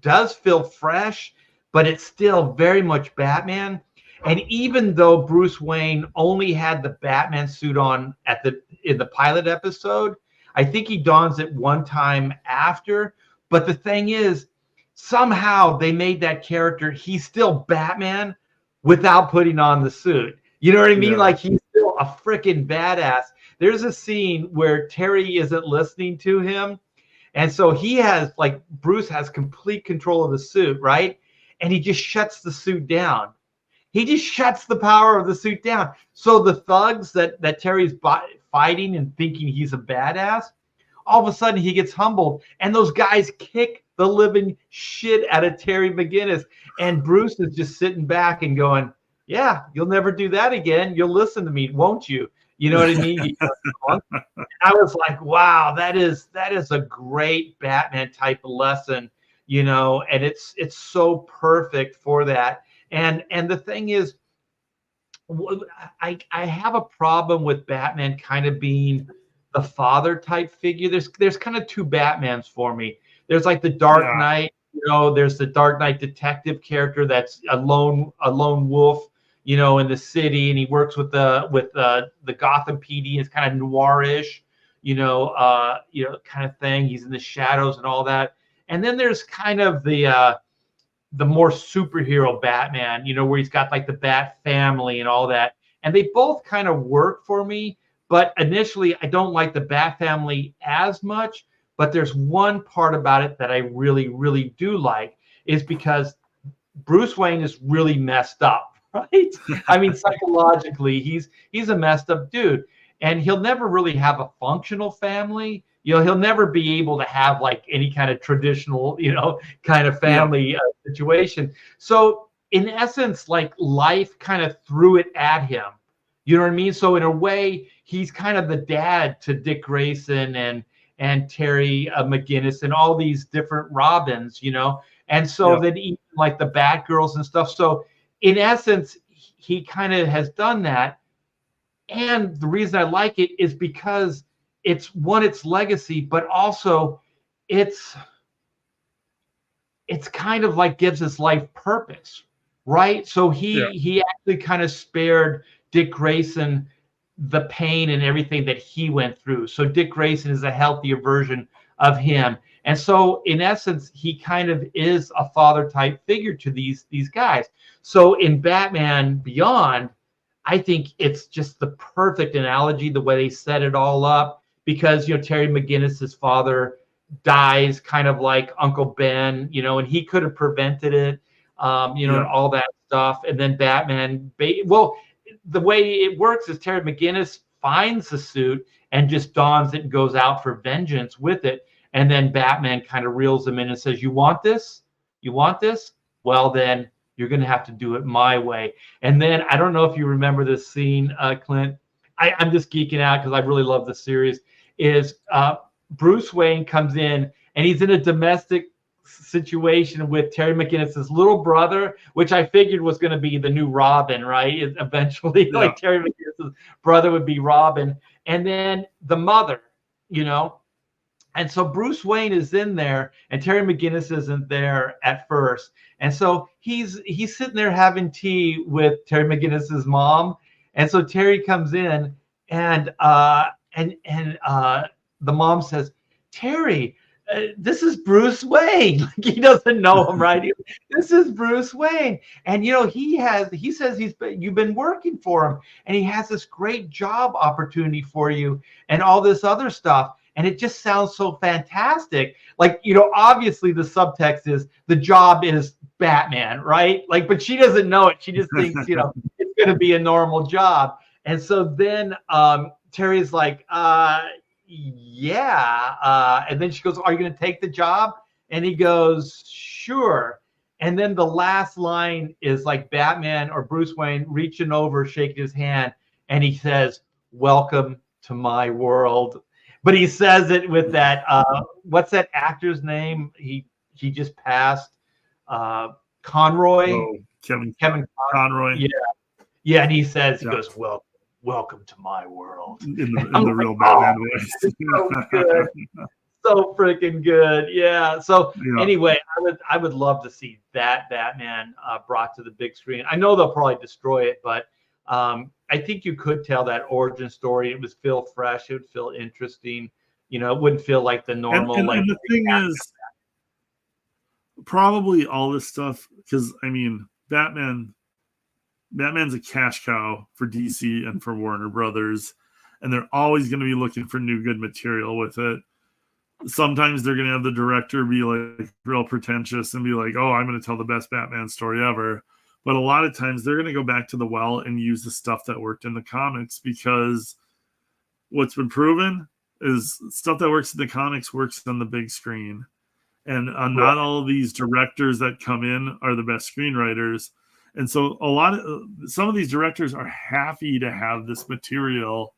does feel fresh, but it's still very much Batman. And even though Bruce Wayne only had the Batman suit on in the pilot episode, I think he dons it one time after. But the thing is, somehow they made that character, he's still Batman without putting on the suit. You know what I mean? Yeah. Like, he's still a freaking badass. There's a scene where Terry isn't listening to him. And so Bruce has complete control of the suit, right? And he just shuts the suit down. He just shuts the power of the suit down. So the thugs that Terry's fighting and thinking he's a badass, all of a sudden he gets humbled, and those guys kick the living shit out of Terry McGinnis. And Bruce is just sitting back and going, yeah, you'll never do that again. You'll listen to me, won't you? You know what I mean? I was like, wow, that is a great Batman type of lesson, and it's so perfect for that. And the thing is, I have a problem with Batman kind of being the father type figure. There's kind of two Batmans for me. There's like the Dark Knight, there's the Dark Knight detective character that's a lone wolf, in the city, and he works with the Gotham PD. It's kind of noirish, kind of thing. He's in the shadows and all that. And then there's kind of the more superhero Batman, where he's got like the Bat family and all that. And they both kind of work for me. But initially, I don't like the Bat family as much. But there's one part about it that I really, really do like, is because Bruce Wayne is really messed up, right? I mean, psychologically, he's a messed up dude. And he'll never really have a functional family. He'll never be able to have like any kind of traditional, kind of family situation. So in essence, like, life kind of threw it at him. You know what I mean? So in a way, he's kind of the dad to Dick Grayson and Terry McGinnis and all these different Robins, And so then even like the Batgirls and stuff. So in essence, he kind of has done that. And the reason I like it is because it's legacy, but also it's kind of like gives his life purpose, right? So he actually kind of spared Dick Grayson the pain and everything that he went through. So Dick Grayson is a healthier version of him. And so in essence, he kind of is a father type figure to these guys. So in Batman Beyond, I think it's just the perfect analogy, the way they set it all up, because, Terry McGinnis's father dies kind of like Uncle Ben, and he could have prevented it, and all that stuff. And then Batman, the way it works is Terry McGinnis finds the suit and just dons it and goes out for vengeance with it. And then Batman kind of reels him in and says, you want this? You want this? Well, then you're going to have to do it my way. And then I don't know if you remember this scene, Clint. I'm just geeking out because I really love the series. Is Bruce Wayne comes in and he's in a domestic situation with Terry McGinnis's little brother, which I figured was going to be the new Robin, right? Eventually, like Terry McGinnis's brother would be Robin, and then the mother, And so Bruce Wayne is in there, and Terry McGinnis isn't there at first, and so he's sitting there having tea with Terry McGinnis's mom, and so Terry comes in, and the mom says, Terry, this is Bruce Wayne. Like, he doesn't know him, right? This is Bruce Wayne, and he says you've been working for him, and he has this great job opportunity for you, and all this other stuff. And it just sounds so fantastic. Like, obviously the subtext is the job is Batman, right? Like, but she doesn't know it. She just thinks, it's going to be a normal job. And so then Terry's like, yeah. And then she goes, are you going to take the job? And he goes, sure. And then the last line is like Batman or Bruce Wayne reaching over, shaking his hand. And he says, welcome to my world. But he says it with that, what's that actor's name? He just passed. Conroy. Oh, Kevin Kevin Conroy. Yeah. Yeah, and he says, he Yeah. goes, welcome to my world. In the real Batman voice. So good. So freaking good. Yeah. So Yeah. anyway, I would love to see that Batman brought to the big screen. I know they'll probably destroy it, but I think you could tell that origin story. It would feel fresh. It would feel interesting. You know, it wouldn't feel like the normal. And like the thing is, probably all this stuff, because I mean, Batman's a cash cow for DC and for Warner Brothers, and they're always going to be looking for new good material with it. Sometimes they're going to have the director be like real pretentious and be like, oh, I'm going to tell the best Batman story ever. But a lot of times they're going to go back to the well and use the stuff that worked in the comics, because what's been proven is stuff that works in the comics works on the big screen. And not all of these directors that come in are the best screenwriters. And so some of these directors are happy to have this material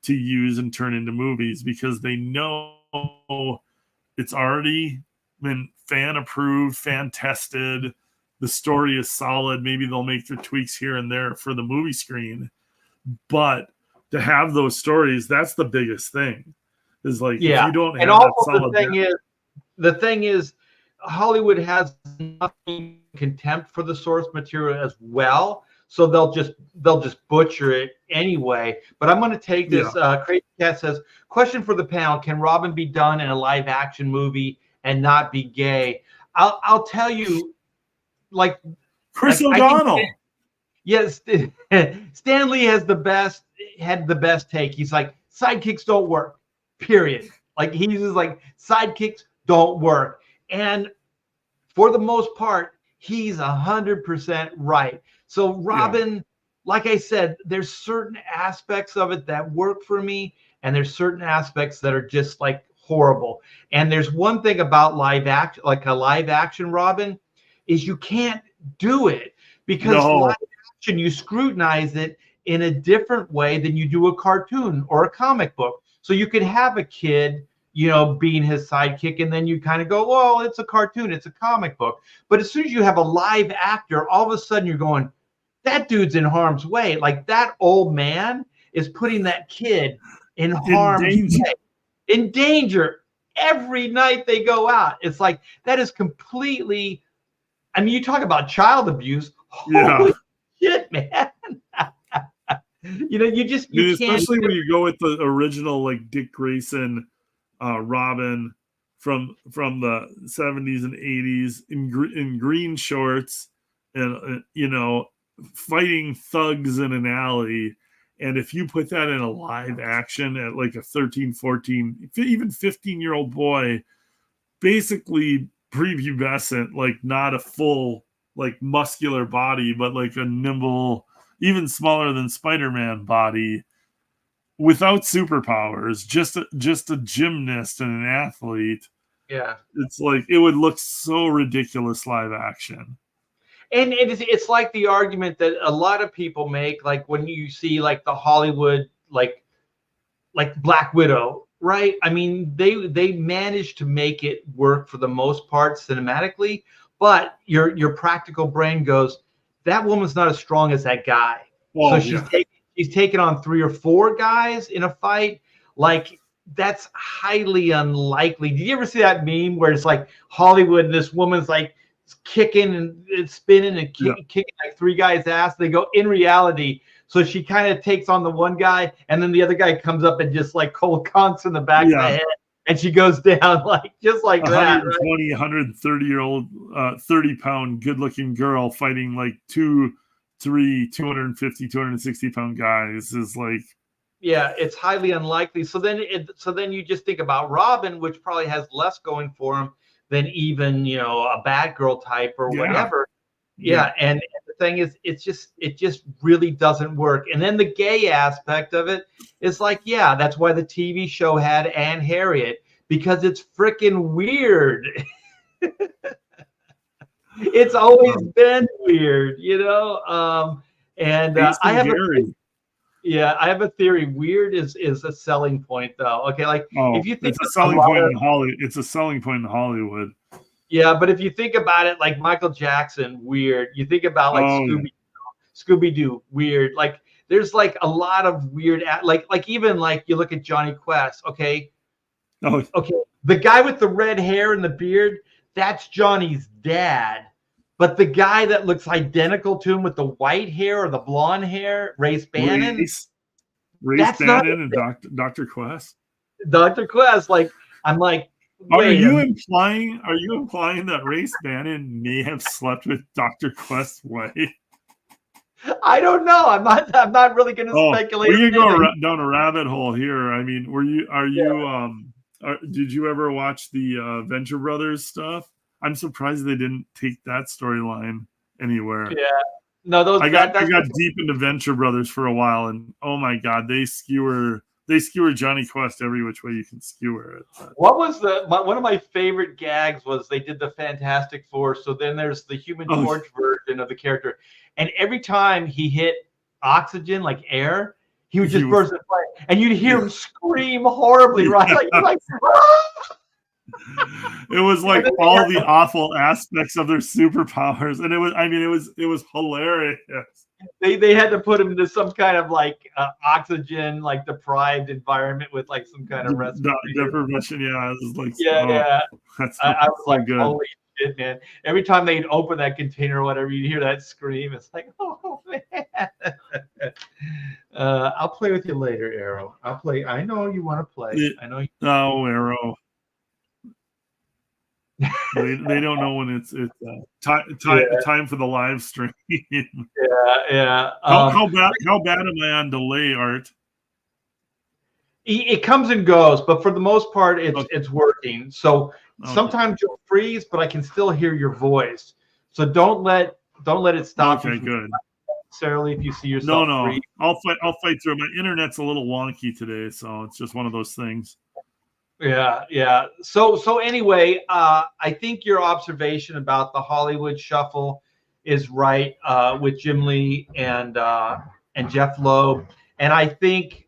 to use and turn into movies, because they know it's already been fan approved, fan tested. The story is solid. Maybe they'll make their tweaks here and there for the movie screen, but to have those stories, that's the biggest thing. Is like, if you don't have and that also solid, the thing is, Hollywood has nothing contempt for the source material as well, so they'll just butcher it anyway. But I'm going to take this. Crazy Cat says, question for the panel: can Robin be done in a live action movie and not be gay? I'll tell you, like Chris O'Donnell. Yes, Stan Lee had the best take. He's like, sidekicks don't work, period. Like, he's just like, sidekicks don't work. And for the most part, he's 100% right. So Robin, like I said, there's certain aspects of it that work for me, and there's certain aspects that are just like horrible. And there's one thing about live action Robin, is you can't do it, because live action, you scrutinize it in a different way than you do a cartoon or a comic book. So you could have a kid, you know, being his sidekick, and then you kind of go, well, it's a cartoon, it's a comic book. But as soon as you have a live actor, all of a sudden you're going, that dude's in harm's way. Like, that old man is putting that kid in harm's way, in danger every night they go out. It's like, that is completely, I mean, you talk about child abuse. Holy shit, man. You know, you can't. Especially when you go with the original, like, Dick Grayson Robin from the 70s and 80s in green shorts and you know, fighting thugs in an alley. And if you put that in a live action at like a 13, 14, even 15-year-old boy, basically prepubescent, like not a full like muscular body, but like a nimble, even smaller than Spider-Man body, without superpowers, just a gymnast and an athlete. Yeah, it's like, it would look so ridiculous live action. And it's like the argument that a lot of people make, like when you see like the Hollywood, like Black Widow, right? I mean, they managed to make it work for the most part cinematically, but your practical brain goes, that woman's not as strong as that guy. Well, so she's taking on 3 or 4 guys in a fight. Like, that's highly unlikely. Did you ever see that meme where it's like Hollywood and this woman's like kicking and spinning and kicking like 3 guys' ass? They go, in reality, so she kind of takes on the one guy, and then the other guy comes up and just like cold conks in the back of the head, and she goes down like just like 120, that. 130-year-old, 30-pound, good-looking girl fighting like 250, 260-pound guys is like. Yeah, it's highly unlikely. So then you just think about Robin, which probably has less going for him than even, you know, a Batgirl type or whatever. Yeah. And the thing is, it just really doesn't work. And then the gay aspect of it is like, yeah, that's why the TV show had Anne Harriet, because it's freaking weird. It's always been weird, you know. I have a theory. Weird is a selling point, though. Okay, like if you think it's a selling point in Hollywood. It's a selling point in Hollywood. Yeah, but if you think about it, like Michael Jackson, weird. You think about like Oh, yeah. Scooby Doo, weird. Like there's like a lot of weird, like even like you look at Johnny Quest. Okay, Oh, okay, the guy with the red hair and the beard, that's Johnny's dad. But the guy that looks identical to him with the white hair or the blonde hair, Race Bannon, Race that's not Bannon and Dr. Quest. Dr. Quest. Like I'm like, Are wait a you minute. implying that Race Bannon may have slept with Dr. Quest's wife? I don't know. I'm not really going to Oh, speculate. we can go down a rabbit hole here. I mean, did you ever watch the Venture Brothers stuff? I'm surprised they didn't take that storyline anywhere. Yeah. No, those I got deep into Venture Brothers for a while, and oh my god, they skewer Johnny Quest every which way you can skewer it. What was one of my favorite gags was they did the Fantastic Four. So then there's the Human Torch version of the character, and every time he hit oxygen, like air, he would just burst into flame, and you'd hear him scream horribly, right? Like it was like all the awful aspects of their superpowers, and it was hilarious. They had to put him into some kind of like oxygen, like deprived environment with like some kind of deprivation. Yeah, it was like I was like, good. Holy shit, man! Every time they'd open that container or whatever, you'd hear that scream. It's like, oh man. I'll play with you later, Arrow. I'll play. I know you want to play. I know. Oh, Arrow. they don't know when it's time for the live stream. Yeah. How bad am I on delay, Art? It comes and goes, but for the most part, it's working. So sometimes you'll freeze, but I can still hear your voice. So don't let it stop. Okay, good. Necessarily, if you see yourself. No. Freeze. I'll fight through. My internet's a little wonky today, so it's just one of those things. Yeah. So anyway, I think your observation about the Hollywood shuffle is right with Jim Lee and Jeff Loeb, and I think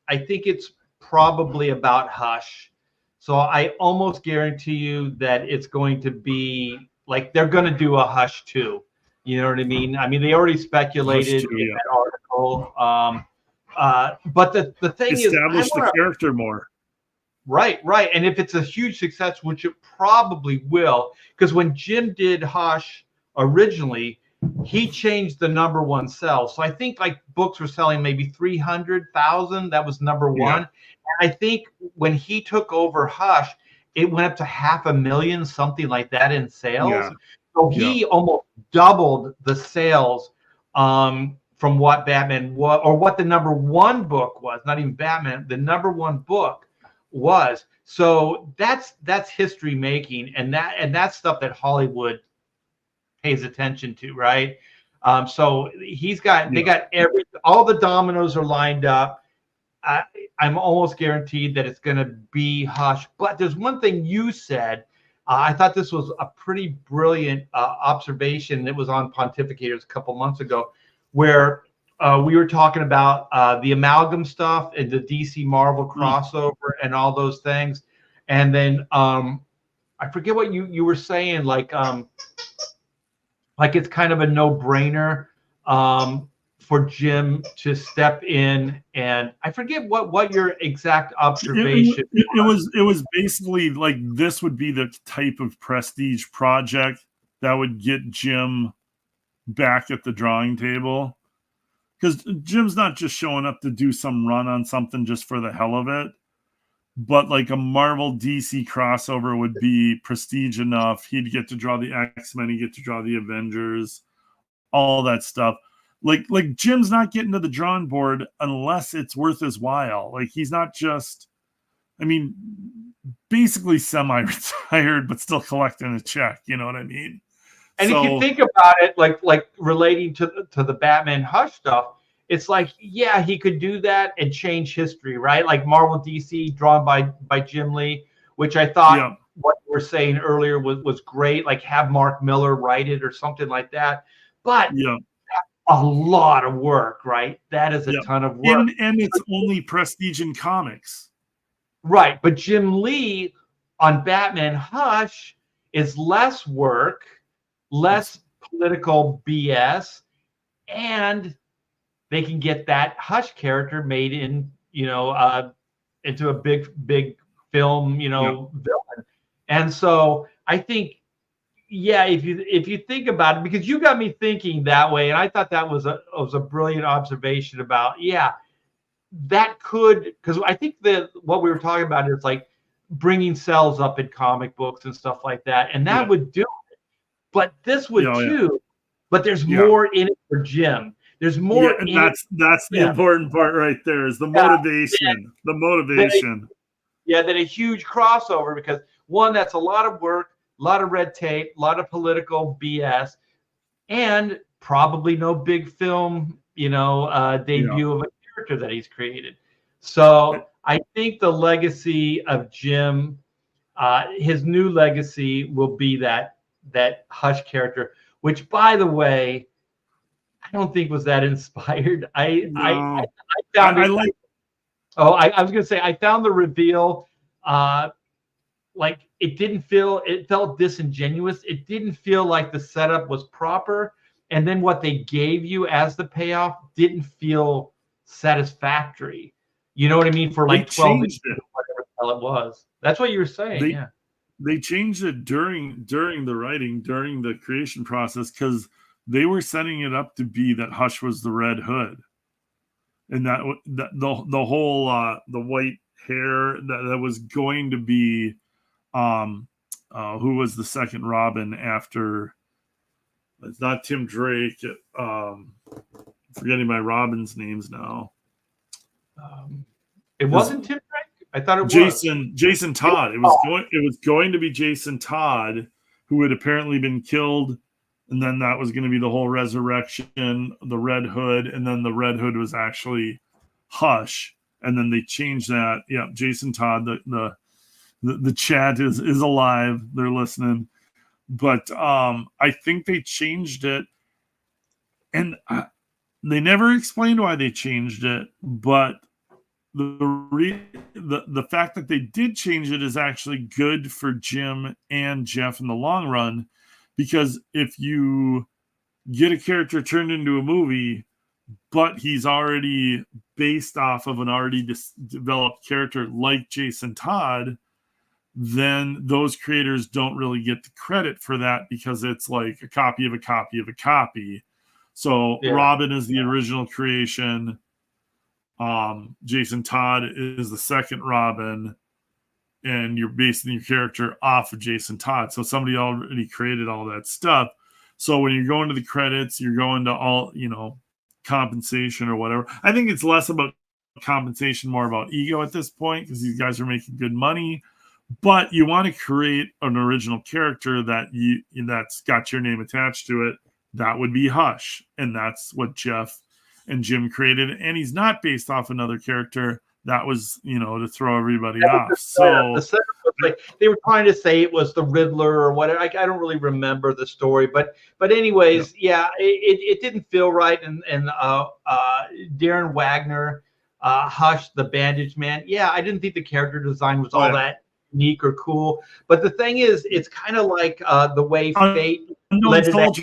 it's probably about Hush. So I almost guarantee you that it's going to be like they're going to do a Hush 2. You know what I mean? I mean they already speculated in that article, but the thing is, establish the character more. Right. And if it's a huge success, which it probably will, because when Jim did Hush originally, he changed the number one sell. So I think like books were selling maybe 300,000. That was number one. And I think when he took over Hush, it went up to 500,000, something like that in sales. Yeah. So he almost doubled the sales from what Batman was, or what the number one book was, not even Batman, the number one book was. So that's history making, and that's stuff that Hollywood pays attention to, right? So they got all the dominoes are lined up. I'm almost guaranteed that it's going to be Hush. But there's one thing you said. I thought this was a pretty brilliant observation. It was on Pontificators a couple months ago, where we were talking about the amalgam stuff and the DC Marvel crossover and all those things. And then I forget what you were saying, like it's kind of a no-brainer for Jim to step in, and I forget what your exact observation was. It was basically like this would be the type of prestige project that would get Jim back at the drawing table. Because Jim's not just showing up to do some run on something just for the hell of it, but like a Marvel DC crossover would be prestige enough. He'd get to draw the X-Men, he'd get to draw the Avengers, all that stuff. Like Jim's not getting to the drawing board unless it's worth his while. Like he's not just, I mean, basically semi-retired, but still collecting a check. You know what I mean? And if you think about it, like relating to the Batman Hush stuff, it's like, yeah, he could do that and change history, right? Like Marvel DC drawn by Jim Lee, which I thought what you were saying earlier was great. Like have Mark Miller write it or something like that. But a lot of work, right? That is a ton of work. And it's only prestige in comics. Right. But Jim Lee on Batman Hush, is less work, less political BS, and they can get that Hush character made in, into a big film, villain. And so I think, yeah, if you think about it, because you got me thinking that way, and I thought that was a brilliant observation about, yeah, that could, because I think that what we were talking about is like bringing cells up in comic books and stuff like that, and that would do it. But this would too. But there's more in it for Jim. There's more. And that's the important part right there, is the motivation. The motivation. Then a huge crossover, because one, that's a lot of work, a lot of red tape, a lot of political BS, and probably no big film, debut of a character that he's created. So I think the legacy of Jim, his new legacy will be that Hush character, which, by the way, I don't think was that inspired. I found it. I was gonna say, I found the reveal like it felt disingenuous. It didn't feel like the setup was proper, and then what they gave you as the payoff didn't feel satisfactory. You know what I mean? For like 12 minutes, whatever the hell it was. That's what you were saying. They changed it during the writing, during the creation process, because they were setting it up to be that Hush was the Red Hood, and that the whole the white hair that was going to be who was the second Robin after. It's not Tim Drake. Forgetting my Robin's names now. It wasn't Tim Drake. I thought it was Jason Todd. It was going to be Jason Todd, who had apparently been killed, and then that was going to be the whole resurrection, the Red Hood, and then the Red Hood was actually Hush, and then they changed that. Yeah, Jason Todd. The chat is alive. They're listening, but I think they changed it, and they never explained why they changed it, but the fact that they did change it is actually good for Jim and Jeff in the long run, because if you get a character turned into a movie, but he's already based off of an already developed character like Jason Todd, then those creators don't really get the credit for that, because it's like a copy of a copy of a copy. So Robin is the original creation. Jason Todd is the second Robin, and you're basing your character off of Jason Todd. So somebody already created all that stuff. So when you're going to the credits, you're going to all, compensation or whatever. I think it's less about compensation, more about ego at this point, because these guys are making good money. But you want to create an original character that's got your name attached to it. That would be Hush, and that's what Jeff and Jim created. And he's not based off another character. That was, to throw everybody off. So the setup was like they were trying to say it was the Riddler or whatever. I don't really remember the story, but anyways, it didn't feel right. And Darren Wagner, Hush, the Bandage Man. Yeah, I didn't think the character design was all that unique or cool. But the thing is, it's kind of like the way Fate led to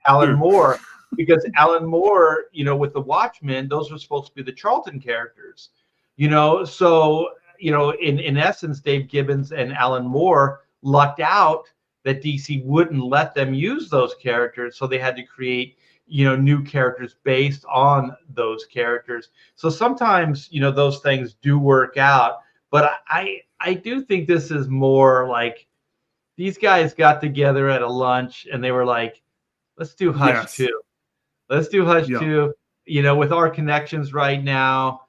Alan Moore, because Alan Moore, with the Watchmen, those were supposed to be the Charlton characters. So in essence, Dave Gibbons and Alan Moore lucked out that DC wouldn't let them use those characters, so they had to create new characters based on those characters. So sometimes those things do work out, but I do think this is more like these guys got together at a lunch and they were like, let's do Hush too. Let's do Hush too. With our connections right now,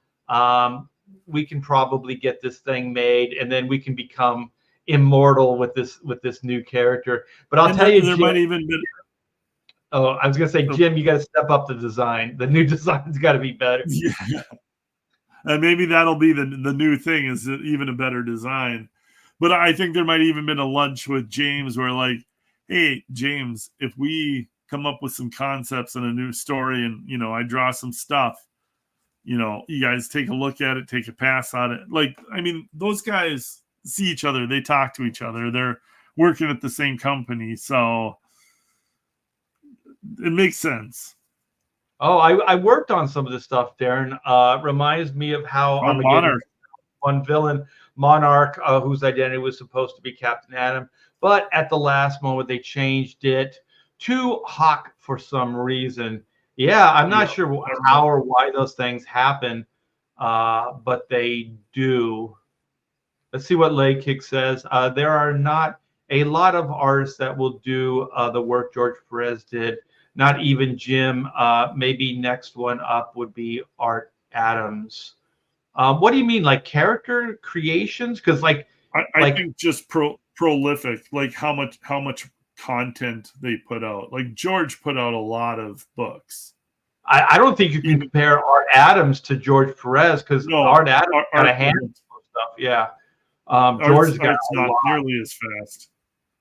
we can probably get this thing made, and then we can become immortal with this new character. But I'll tell you, there Jim, might even be. Oh, I was gonna say, Jim, you got to step up the design. The new design's got to be better. Yeah, and maybe that'll be the new thing, is even a better design. But I think there might even been a lunch with James where, like, hey, James, if we come up with some concepts and a new story, and I draw some stuff, you guys take a look at it, take a pass on it. Like, I mean, those guys see each other, they talk to each other, they're working at the same company, so it makes sense. Oh, I worked on some of this stuff, Darren. Reminds me of how Armageddon Monarch. one villain, Monarch, whose identity was supposed to be Captain Atom, but at the last moment they changed it to Hawk for some reason. Yeah, I'm not sure how or why those things happen, but they do. Let's see what Leg Kick says. There are not a lot of artists that will do the work George Perez did. Not even Jim. Maybe next one up would be Art Adams. What do you mean, like character creations? Because I think just prolific, like how much content they put out. Like George put out a lot of books. I don't think you can compare Art Adams to George Perez, because Art Adams got a handful of stuff. Yeah, George's got not nearly as fast.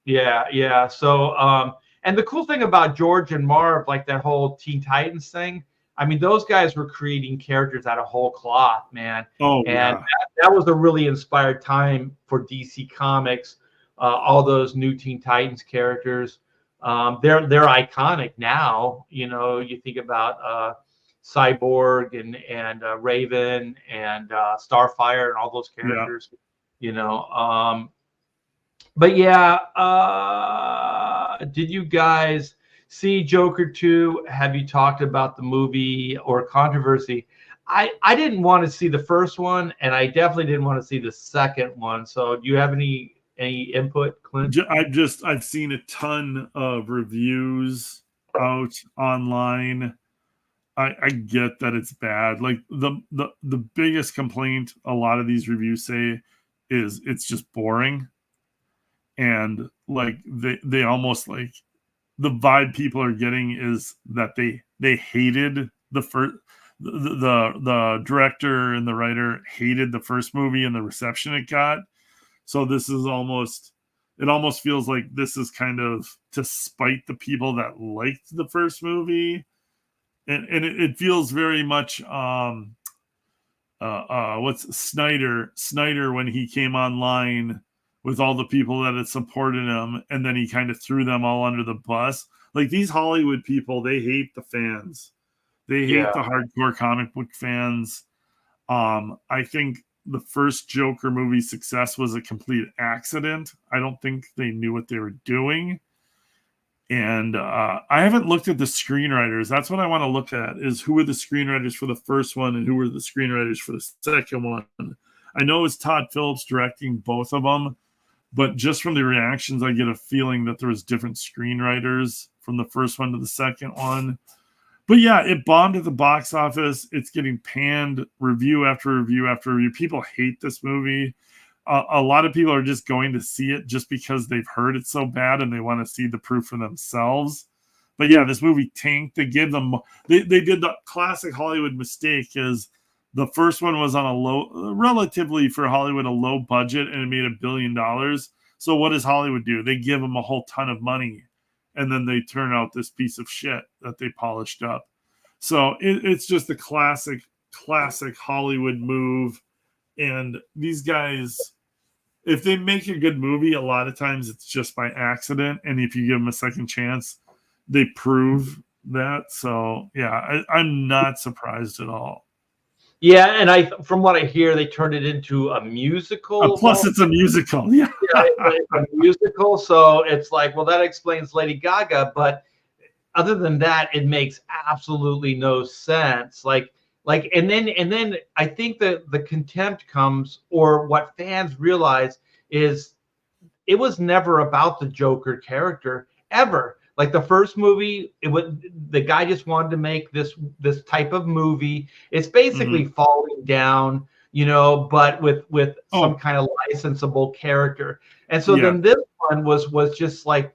Yeah. So, and the cool thing about George and Marv, like that whole Teen Titans thing, I mean, those guys were creating characters out of whole cloth, man. Oh, and that was a really inspired time for DC Comics. All those new Teen Titans characters, they're iconic now. You know, you think about Cyborg and Raven and Starfire and all those characters. Yeah. You know, but yeah, did you guys see Joker 2? Have you talked about the movie or controversy? I didn't want to see the first one, and I definitely didn't want to see the second one. So do you have any input, Clint? I've seen a ton of reviews out online. I get that it's bad. Like the biggest complaint a lot of these reviews say is it's just boring. And like they almost, like, the vibe people are getting is that they hated the first, the director and the writer hated the first movie and the reception it got. So this is almost feels like this is kind of to spite the people that liked the first movie. And it feels very much what's Snyder when he came online with all the people that had supported him, and then he kind of threw them all under the bus. Like, these Hollywood people, they hate the fans. They hate the hardcore comic book fans. I think the first Joker movie success was a complete accident. I don't think they knew what they were doing. And I haven't looked at the screenwriters. That's what I want to look at, is who were the screenwriters for the first one and who were the screenwriters for the second one. I know it's Todd Phillips directing both of them, but just from the reactions, I get a feeling that there was different screenwriters from the first one to the second one. But yeah, it bombed at the box office. It's getting panned review after review after review. People hate this movie. A lot of people are just going to see it just because they've heard it's so bad and they want to see the proof for themselves. But yeah, this movie tanked. They did the classic Hollywood mistake, is the first one was on relatively for Hollywood, a low budget, and it made $1 billion. So what does Hollywood do? They give them a whole ton of money, and then they turn out this piece of shit that they polished up. So it's just a classic Hollywood move. And these guys, if they make a good movie, a lot of times it's just by accident. And if you give them a second chance, they prove that. So yeah, I'm not surprised at all. Yeah, and from what I hear, they turned it into a musical. Plus, it's a musical. Yeah, it's a musical. So it's like, well, that explains Lady Gaga. But other than that, it makes absolutely no sense. And then I think that the contempt comes, or what fans realize is it was never about the Joker character ever. Like the first movie, the guy just wanted to make this type of movie. It's basically falling down, but with some kind of licensable character. And so then this one was just like,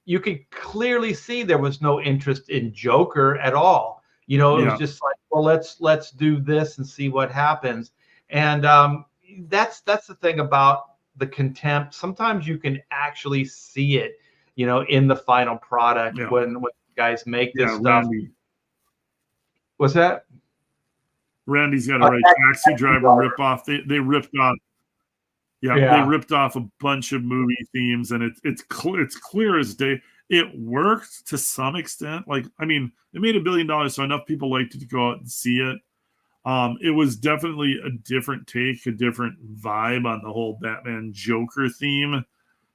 you could clearly see there was no interest in Joker at all. It was just like, well, let's do this and see what happens. And that's the thing about the contempt. Sometimes you can actually see it, in the final product when guys make this stuff. Randy. What's that? Randy's got a right. Taxi Driver ripoff. They ripped off. Yeah, they ripped off a bunch of movie themes, and it's clear as day. It worked to some extent. Like, I mean, it made $1 billion, so enough people liked it to go out and see it. It was definitely a different take, a different vibe on the whole Batman Joker theme.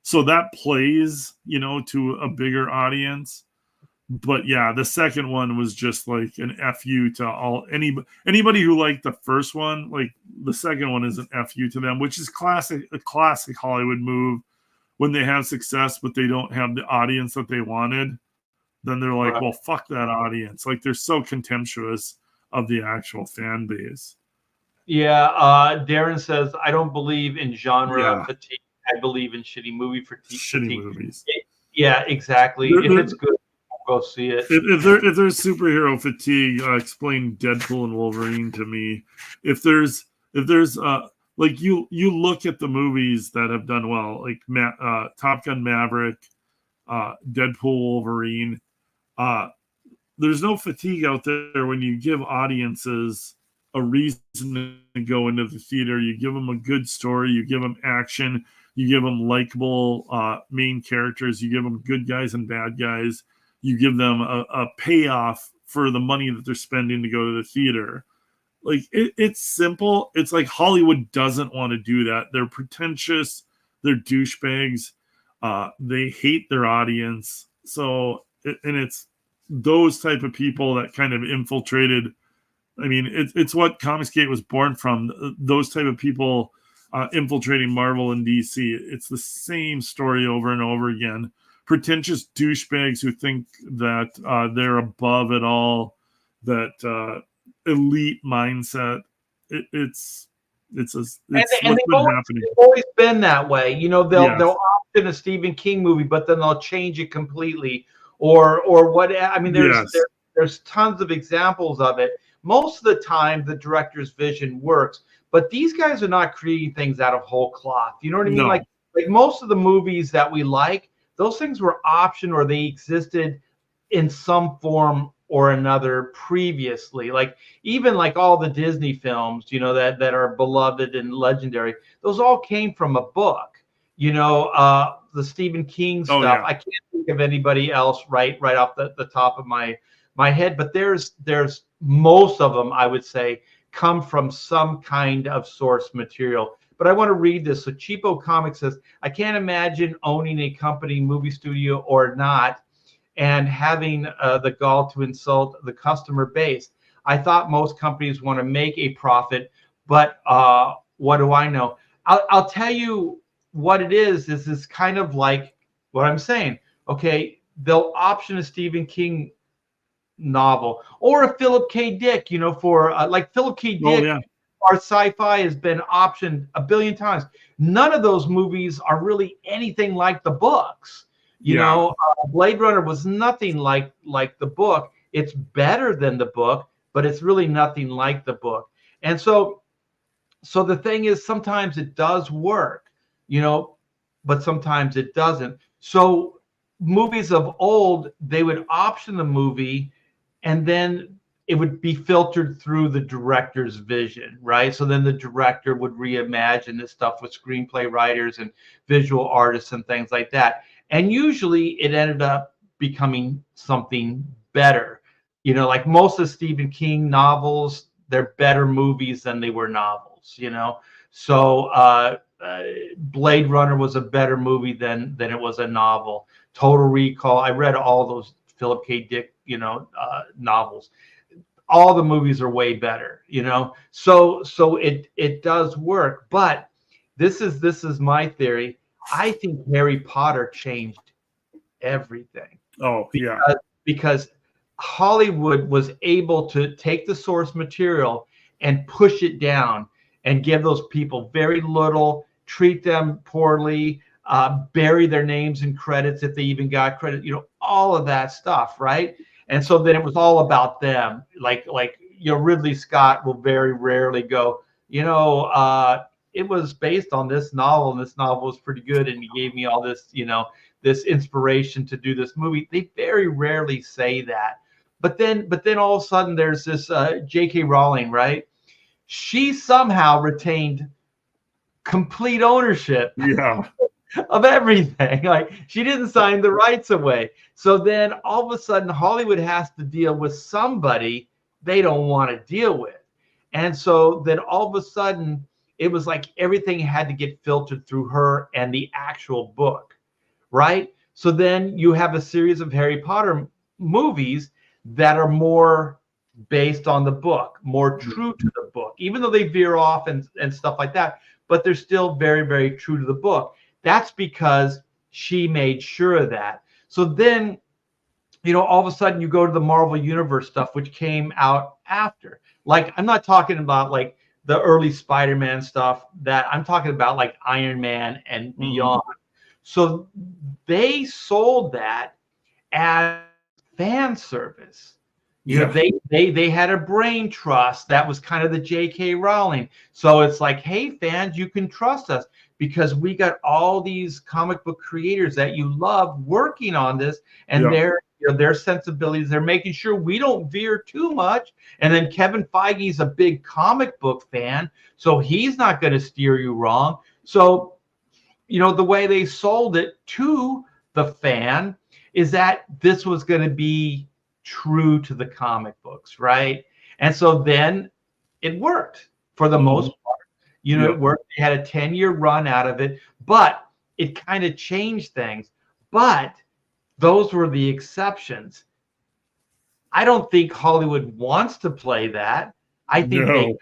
So that plays, to a bigger audience. But yeah, the second one was just like an FU to anybody who liked the first one. Like, the second one is an FU to them, which is a classic Hollywood move. When they have success, but they don't have the audience that they wanted, then they're like, well, fuck that audience. Like, they're so contemptuous of the actual fan base. Yeah, Darren says, I don't believe in genre fatigue. I believe in shitty movie fatigue. Shitty movies. Yeah, exactly. If it's good, go see it. If there's superhero fatigue, explain Deadpool and Wolverine to me. If there's like, you look at the movies that have done well, like Top Gun Maverick, Deadpool, Wolverine. There's no fatigue out there when you give audiences a reason to go into the theater. You give them a good story. You give them action. You give them likable main characters. You give them good guys and bad guys. You give them a payoff for the money that they're spending to go to the theater. Like, it's simple. It's like Hollywood doesn't want to do that. They're pretentious. They're douchebags. They hate their audience. So, and it's those type of people that kind of infiltrated. I mean, it's what Comicsgate was born from. Those type of people infiltrating Marvel and DC. It's the same story over and over again. Pretentious douchebags who think that they're above it all. That elite mindset. It's what's been happening. It's always been that way. They'll option a Stephen King movie, but then they'll change it completely, or what. I mean, there's tons of examples of it. Most of the time, the director's vision works, but these guys are not creating things out of whole cloth. You know what I mean? No. Like most of the movies that we like, those things were optioned or they existed in some form or another previously. Like, even like all the Disney films, that are beloved and legendary, those all came from a book. The Stephen King stuff. Yeah. I can't think of anybody else right off the top of my head, but there's most of them, I would say, come from some kind of source material. But I want to read this. So Cheapo Comics says, I can't imagine owning a company, movie studio or not, and having the gall to insult the customer base. I thought most companies want to make a profit, but what do I know? I'll tell you what it is. This is kind of like what I'm saying. Okay, they'll option a Stephen King novel or a Philip K. Dick, for like Philip K. Dick. Our sci-fi has been optioned 1 billion times. None of those movies are really anything like the books. Blade Runner was nothing like the book. It's better than the book, but it's really nothing like the book. And so the thing is, sometimes it does work, but sometimes it doesn't. So movies of old, they would option the movie, and then it would be filtered through the director's vision, right? So then the director would reimagine this stuff with screenplay writers and visual artists and things like that. And usually it ended up becoming something better. Like most of Stephen King novels, they're better movies than they were novels, So Blade Runner was a better movie than it was a novel. Total Recall, I read all those Philip K. Dick, novels. All the movies are way better, So it does work. But this is my theory. I think Harry Potter changed everything. Oh, yeah. Because Hollywood was able to take the source material and push it down and give those people very little, treat them poorly, bury their names in credits if they even got credit, all of that stuff, right? And so then it was all about them. Like Ridley Scott will very rarely go, it was based on this novel, and this novel was pretty good, and he gave me all this, this inspiration to do this movie. They very rarely say that. But then all of a sudden there's this J.K. Rowling, right? She somehow retained complete ownership Yeah. of everything. Like, she didn't sign the rights away. So then all of a sudden Hollywood has to deal with somebody they don't want to deal with. And so then all of a sudden it was like everything had to get filtered through her and the actual book, right? So then you have a series of Harry Potter movies that are more based on the book, more true to the book, even though they veer off and stuff like that, but they're still very, very true to the book. That's because she made sure of that. So then, you know, all of a sudden you go to the Marvel Universe stuff, which came out after. Like, I'm not talking about like the early Spider-Man stuff, that I'm talking about like Iron Man and beyond. So they sold that as fan service. You know, they had a brain trust that was kind of the J.K. Rowling. So it's like, hey, fans, you can trust us because we got all these comic book creators that you love working on this, and their sensibilities, they're making sure we don't veer too much. And then Kevin Feige's a big comic book fan, so he's not going to steer you wrong. So, you know, the way they sold it to the fan is that this was going to be true to the comic books, right? And so then it worked for the most part. You know, it worked. They had a 10-year run out of it, but it kind of changed things. But those were the exceptions. I don't think Hollywood wants to play that. I think they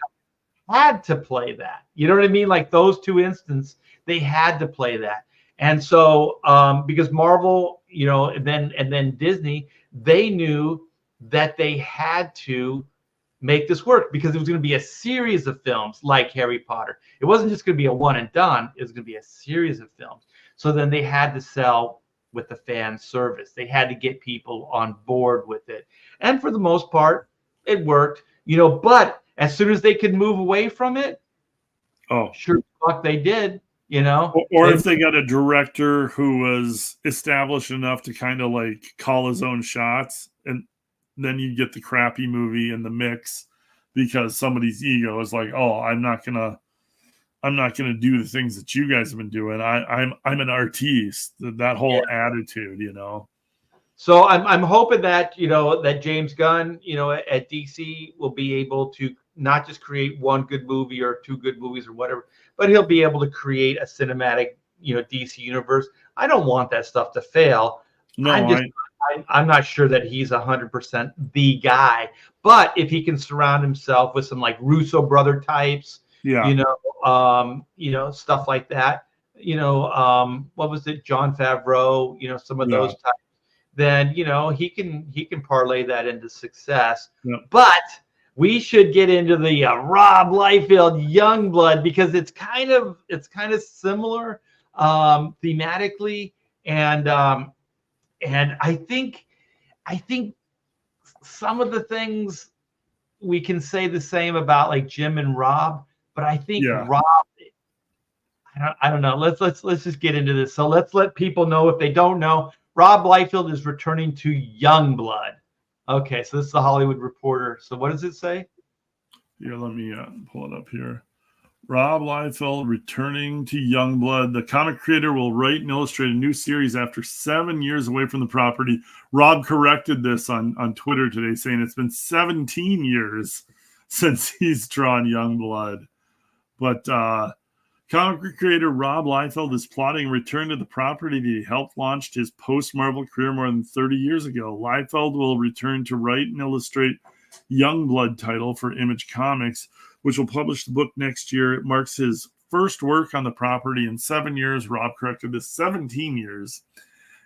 had to play that. You know what I mean? Like those two instances, they had to play that. And so because Marvel, you know, and then Disney, they knew that they had to make this work because it was going to be a series of films like Harry Potter. It wasn't just going to be a one and done. It was going to be a series of films. So then they had to sell with the fan service. They had to get people on board with it. And for the most part, it worked, you know, but as soon as they could move away from it, sure fuck they did, you know. Or if they got a director who was established enough to kind of like call his own shots, and then you get the crappy movie in the mix because somebody's ego is like, oh, I'm not gonna do the things that you guys have been doing. I'm an artiste. That whole attitude, you know. So I'm hoping that, you know, that James Gunn, you know, at DC will be able to not just create one good movie or two good movies or whatever, but he'll be able to create a cinematic, you know, DC universe. I don't want that stuff to fail. No, I'm not sure that he's 100% the guy, but if he can surround himself with some like Russo brother types, you know, stuff like that, you know, what was it, Jon Favreau, you know, some of those types, then, you know, he can parlay that into success. But we should get into the Rob Liefeld Youngblood because it's kind of similar thematically, and I think some of the things we can say the same about like Jim and Rob, but I think Rob, I don't know. Let's just get into this. So let's let people know, if they don't know, Rob Liefeld is returning to Youngblood. Okay, so this is the Hollywood Reporter. So what does it say? Yeah, let me pull it up here. Rob Liefeld returning to Youngblood. The comic creator will write and illustrate a new series after 7 years away from the property. Rob corrected this on Twitter today, saying it's been 17 years since he's drawn Youngblood. But comic creator Rob Liefeld is plotting a return to the property that he helped launch his post-Marvel career more than 30 years ago. Liefeld will return to write and illustrate Youngblood title for Image Comics, which will publish the book next year. It marks his first work on the property in 7 years. Rob corrected this, 17 years.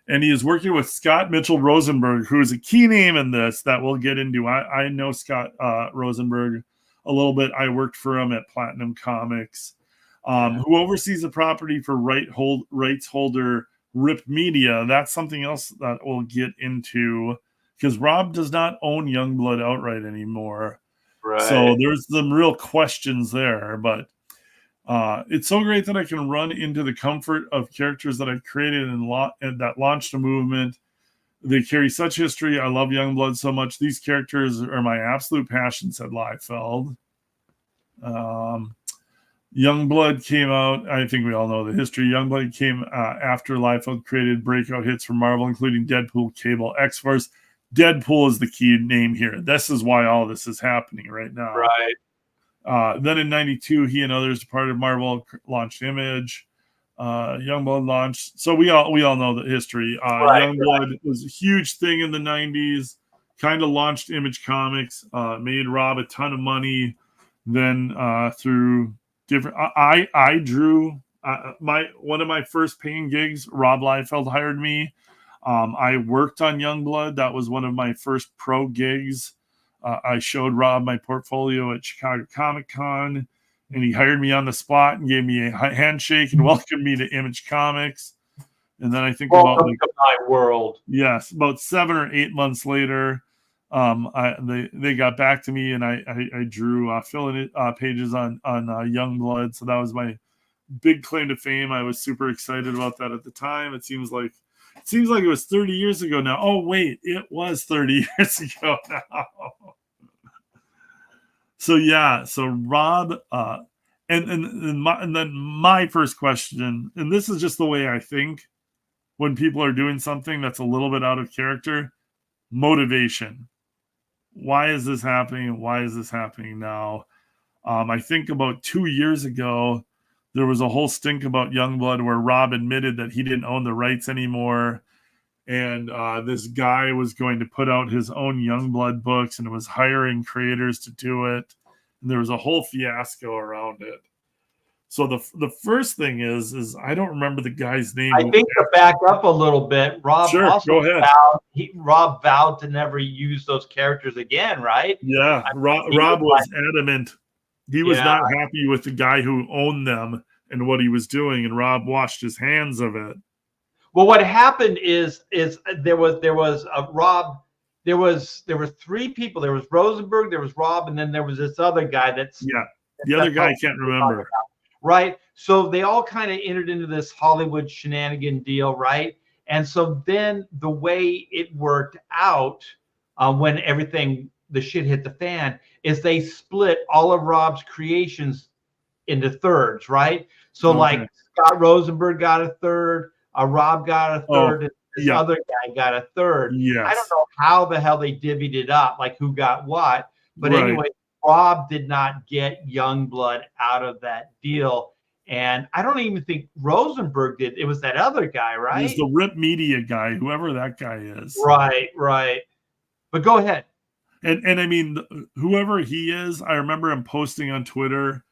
And he is working with Scott Mitchell Rosenberg, who is a key name in this that we'll get into. I know Scott Rosenberg a little bit. I worked for him at Platinum Comics, who oversees the property for rights holder Rip Media. That's something else that we'll get into, because Rob does not own Youngblood outright anymore. Right. So there's some real questions there, but it's so great that I can run into the comfort of characters that I created and that launched a movement. They carry such history. I love Youngblood so much. These characters are my absolute passion, said Liefeld. Youngblood came out. I think we all know the history. Youngblood came after Liefeld created breakout hits for Marvel, including Deadpool, Cable, X-Force. Deadpool is the key name here. This is why all this is happening right now. Right. Then in '92, he and others departed Marvel, launched Image. Youngblood launched. So we all know the history. Youngblood was a huge thing in the ~90s. Kind of launched Image Comics. Made Rob a ton of money. Then through different, I drew one of my first paying gigs. Rob Liefeld hired me. I worked on Youngblood. That was one of my first pro gigs. I showed Rob my portfolio at Chicago Comic Con, and he hired me on the spot and gave me a handshake and welcomed me to Image Comics. And then I think Welcome to my world. Yes, about 7 or 8 months later, they got back to me, and I drew filling pages on Youngblood. So that was my big claim to fame. I was super excited about that at the time. It seems like it was 30 years ago now. Oh wait, it was 30 years ago now. So yeah, so Rob, and then my first question, and this is just the way I think when people are doing something that's a little bit out of character: motivation. Why is this happening? Why is this happening now? I think about 2 years ago, there was a whole stink about Youngblood where Rob admitted that he didn't own the rights anymore. And this guy was going to put out his own Youngblood books and was hiring creators to do it. And there was a whole fiasco around it. So the first thing is I don't remember the guy's name. I think to back up a little bit, Rob go ahead. Rob vowed to never use those characters again, right? Yeah, Rob was adamant. He was not happy with the guy who owned them and what he was doing, and Rob washed his hands of it. Well, what happened is there was Rob. There were three people. There was Rosenberg, there was Rob, and then there was this other guy. The other guy I can't remember. Right. So they all kind of entered into this Hollywood shenanigan deal, right? And so then the way it worked out when the shit hit the fan is they split all of Rob's creations into thirds, right? So like Scott Rosenberg got a third, Rob got a third, and this other guy got a third. Yes. I don't know how the hell they divvied it up, like who got what. But anyway, Rob did not get Youngblood out of that deal. And I don't even think Rosenberg did. It was that other guy, right? It was the Rip Media guy, whoever that guy is. Right. But go ahead. And I mean, whoever he is, I remember him posting on Twitter,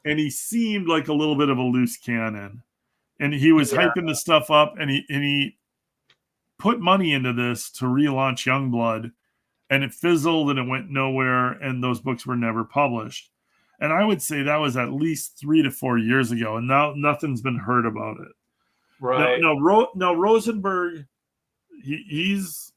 and he seemed like a little bit of a loose cannon. And he was hyping the stuff up, and he put money into this to relaunch Youngblood, and it fizzled and it went nowhere, and those books were never published. And I would say that was at least 3 to 4 years ago, and now nothing's been heard about it. Right. Now Rosenberg, he's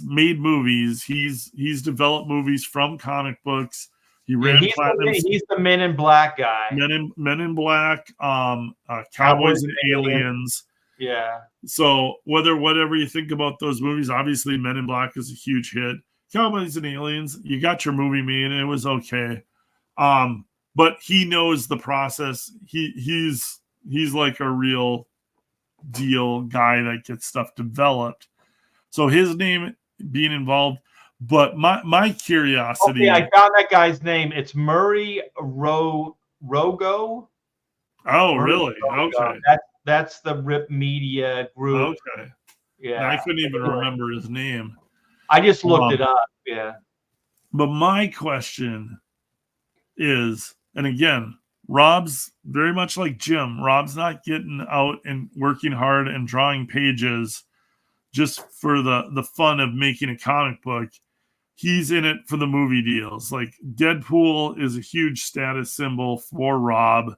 made movies. He's developed movies from comic books. He ran Platinum. He's the Men in Black guy. Men in Black, Cowboys and Aliens. Yeah. So whatever you think about those movies, obviously Men in Black is a huge hit. Cowboys and Aliens, you got your movie made, and it was okay. But he knows the process. He's like a real deal guy that gets stuff developed. So his name being involved, but my curiosity. Okay, I found that guy's name. It's Murray Rogo. Oh, really? Okay. That's the Rip Media group. Okay. Yeah. I couldn't even remember his name. I just looked it up. Yeah. But my question is, and again, Rob's very much like Jim. Rob's not getting out and working hard and drawing pages just for the fun of making a comic book. He's in it for the movie deals. Like Deadpool is a huge status symbol for Rob.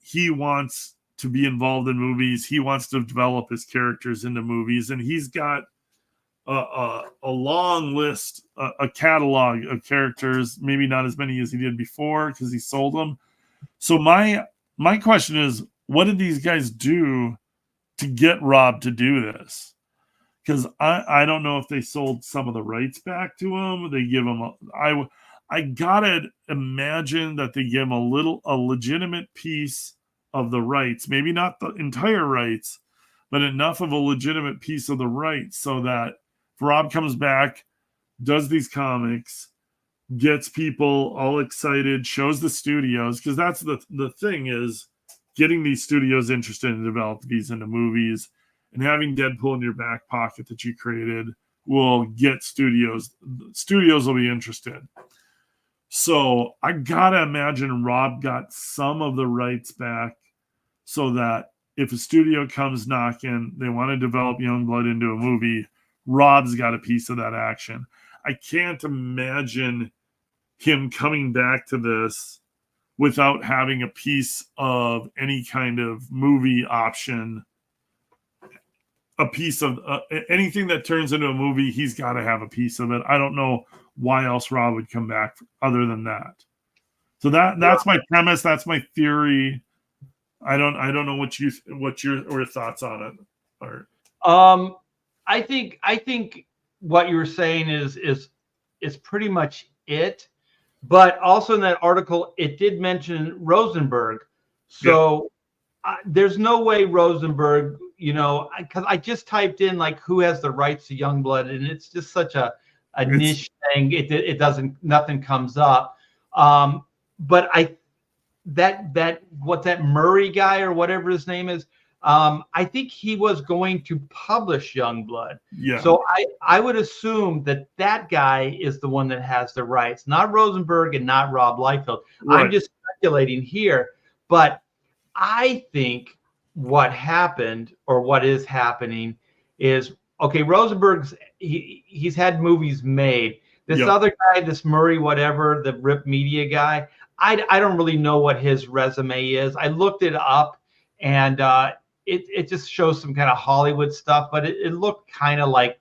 He wants to be involved in movies. He wants to develop his characters into movies, and he's got a long list, a catalog of characters, maybe not as many as he did before because he sold them. So my question is, what did these guys do to get Rob to do this? Because I don't know if they sold some of the rights back to him. They give him I gotta imagine that they give him a legitimate piece of the rights, maybe not the entire rights, but enough of a legitimate piece of the rights so that if Rob comes back, does these comics, gets people all excited, shows the studios, because that's the thing is getting these studios interested in developing these into movies, and having Deadpool in your back pocket that you created will get studios will be interested. So I gotta imagine Rob got some of the rights back so that if a studio comes knocking, they want to develop Youngblood into a movie, Rob's got a piece of that action. I can't imagine him coming back to this without having a piece of any kind of movie option, a piece of anything that turns into a movie. He's got to have a piece of it. I don't know why else Rob would come back other than that. So that's my premise. That's my theory. I don't know what your thoughts on it are. I think what you were saying is pretty much it. But also in that article, it did mention Rosenberg. So there's no way Rosenberg, because I just typed in like who has the rights to Youngblood, and it's just such a niche thing. It doesn't, nothing comes up. But that Murray guy or whatever his name is, I think he was going to publish Youngblood. Yeah. So I would assume that guy is the one that has the rights, not Rosenberg and not Rob Liefeld. Right. I'm just speculating here, but I think what happened or what is happening is, okay, Rosenberg's he's had movies made. This other guy, this Murray, whatever, the Rip Media guy, I don't really know what his resume is. I looked it up, and it just shows some kind of Hollywood stuff, but it looked kind of like,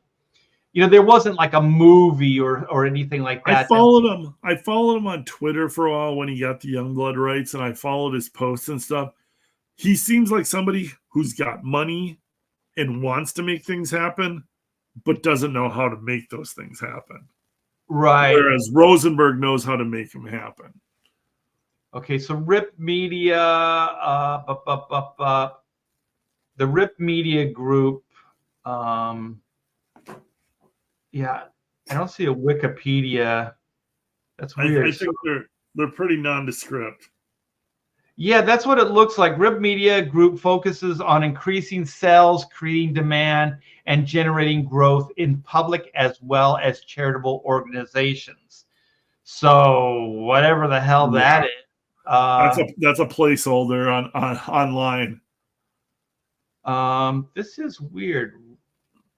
there wasn't like a movie or anything like that. I followed him on Twitter for a while when he got the Youngblood rights, and I followed his posts and stuff. He seems like somebody who's got money and wants to make things happen, but doesn't know how to make those things happen. Right. Whereas Rosenberg knows how to make them happen. Okay, so Rip Media, the Rip Media Group, I don't see a Wikipedia. That's weird. I think they're pretty nondescript. Yeah, that's what it looks like. Rip Media Group focuses on increasing sales, creating demand, and generating growth in public as well as charitable organizations. So whatever the hell that is. That's a placeholder online. This is weird.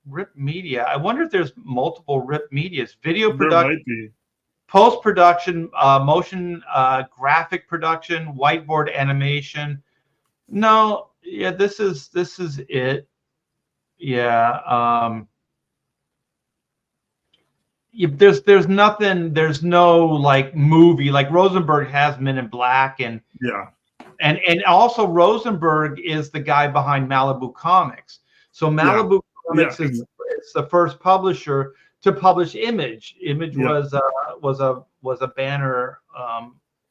Rip Media. I wonder if there's multiple Rip Medias. Video production, there might be. Post-production, motion graphic production, whiteboard animation. No, yeah, this is it. Yeah. There's nothing. There's no like movie. Like Rosenberg has Men in Black, and also Rosenberg is the guy behind Malibu Comics. So Malibu Comics is the first publisher to publish Image. Image was a banner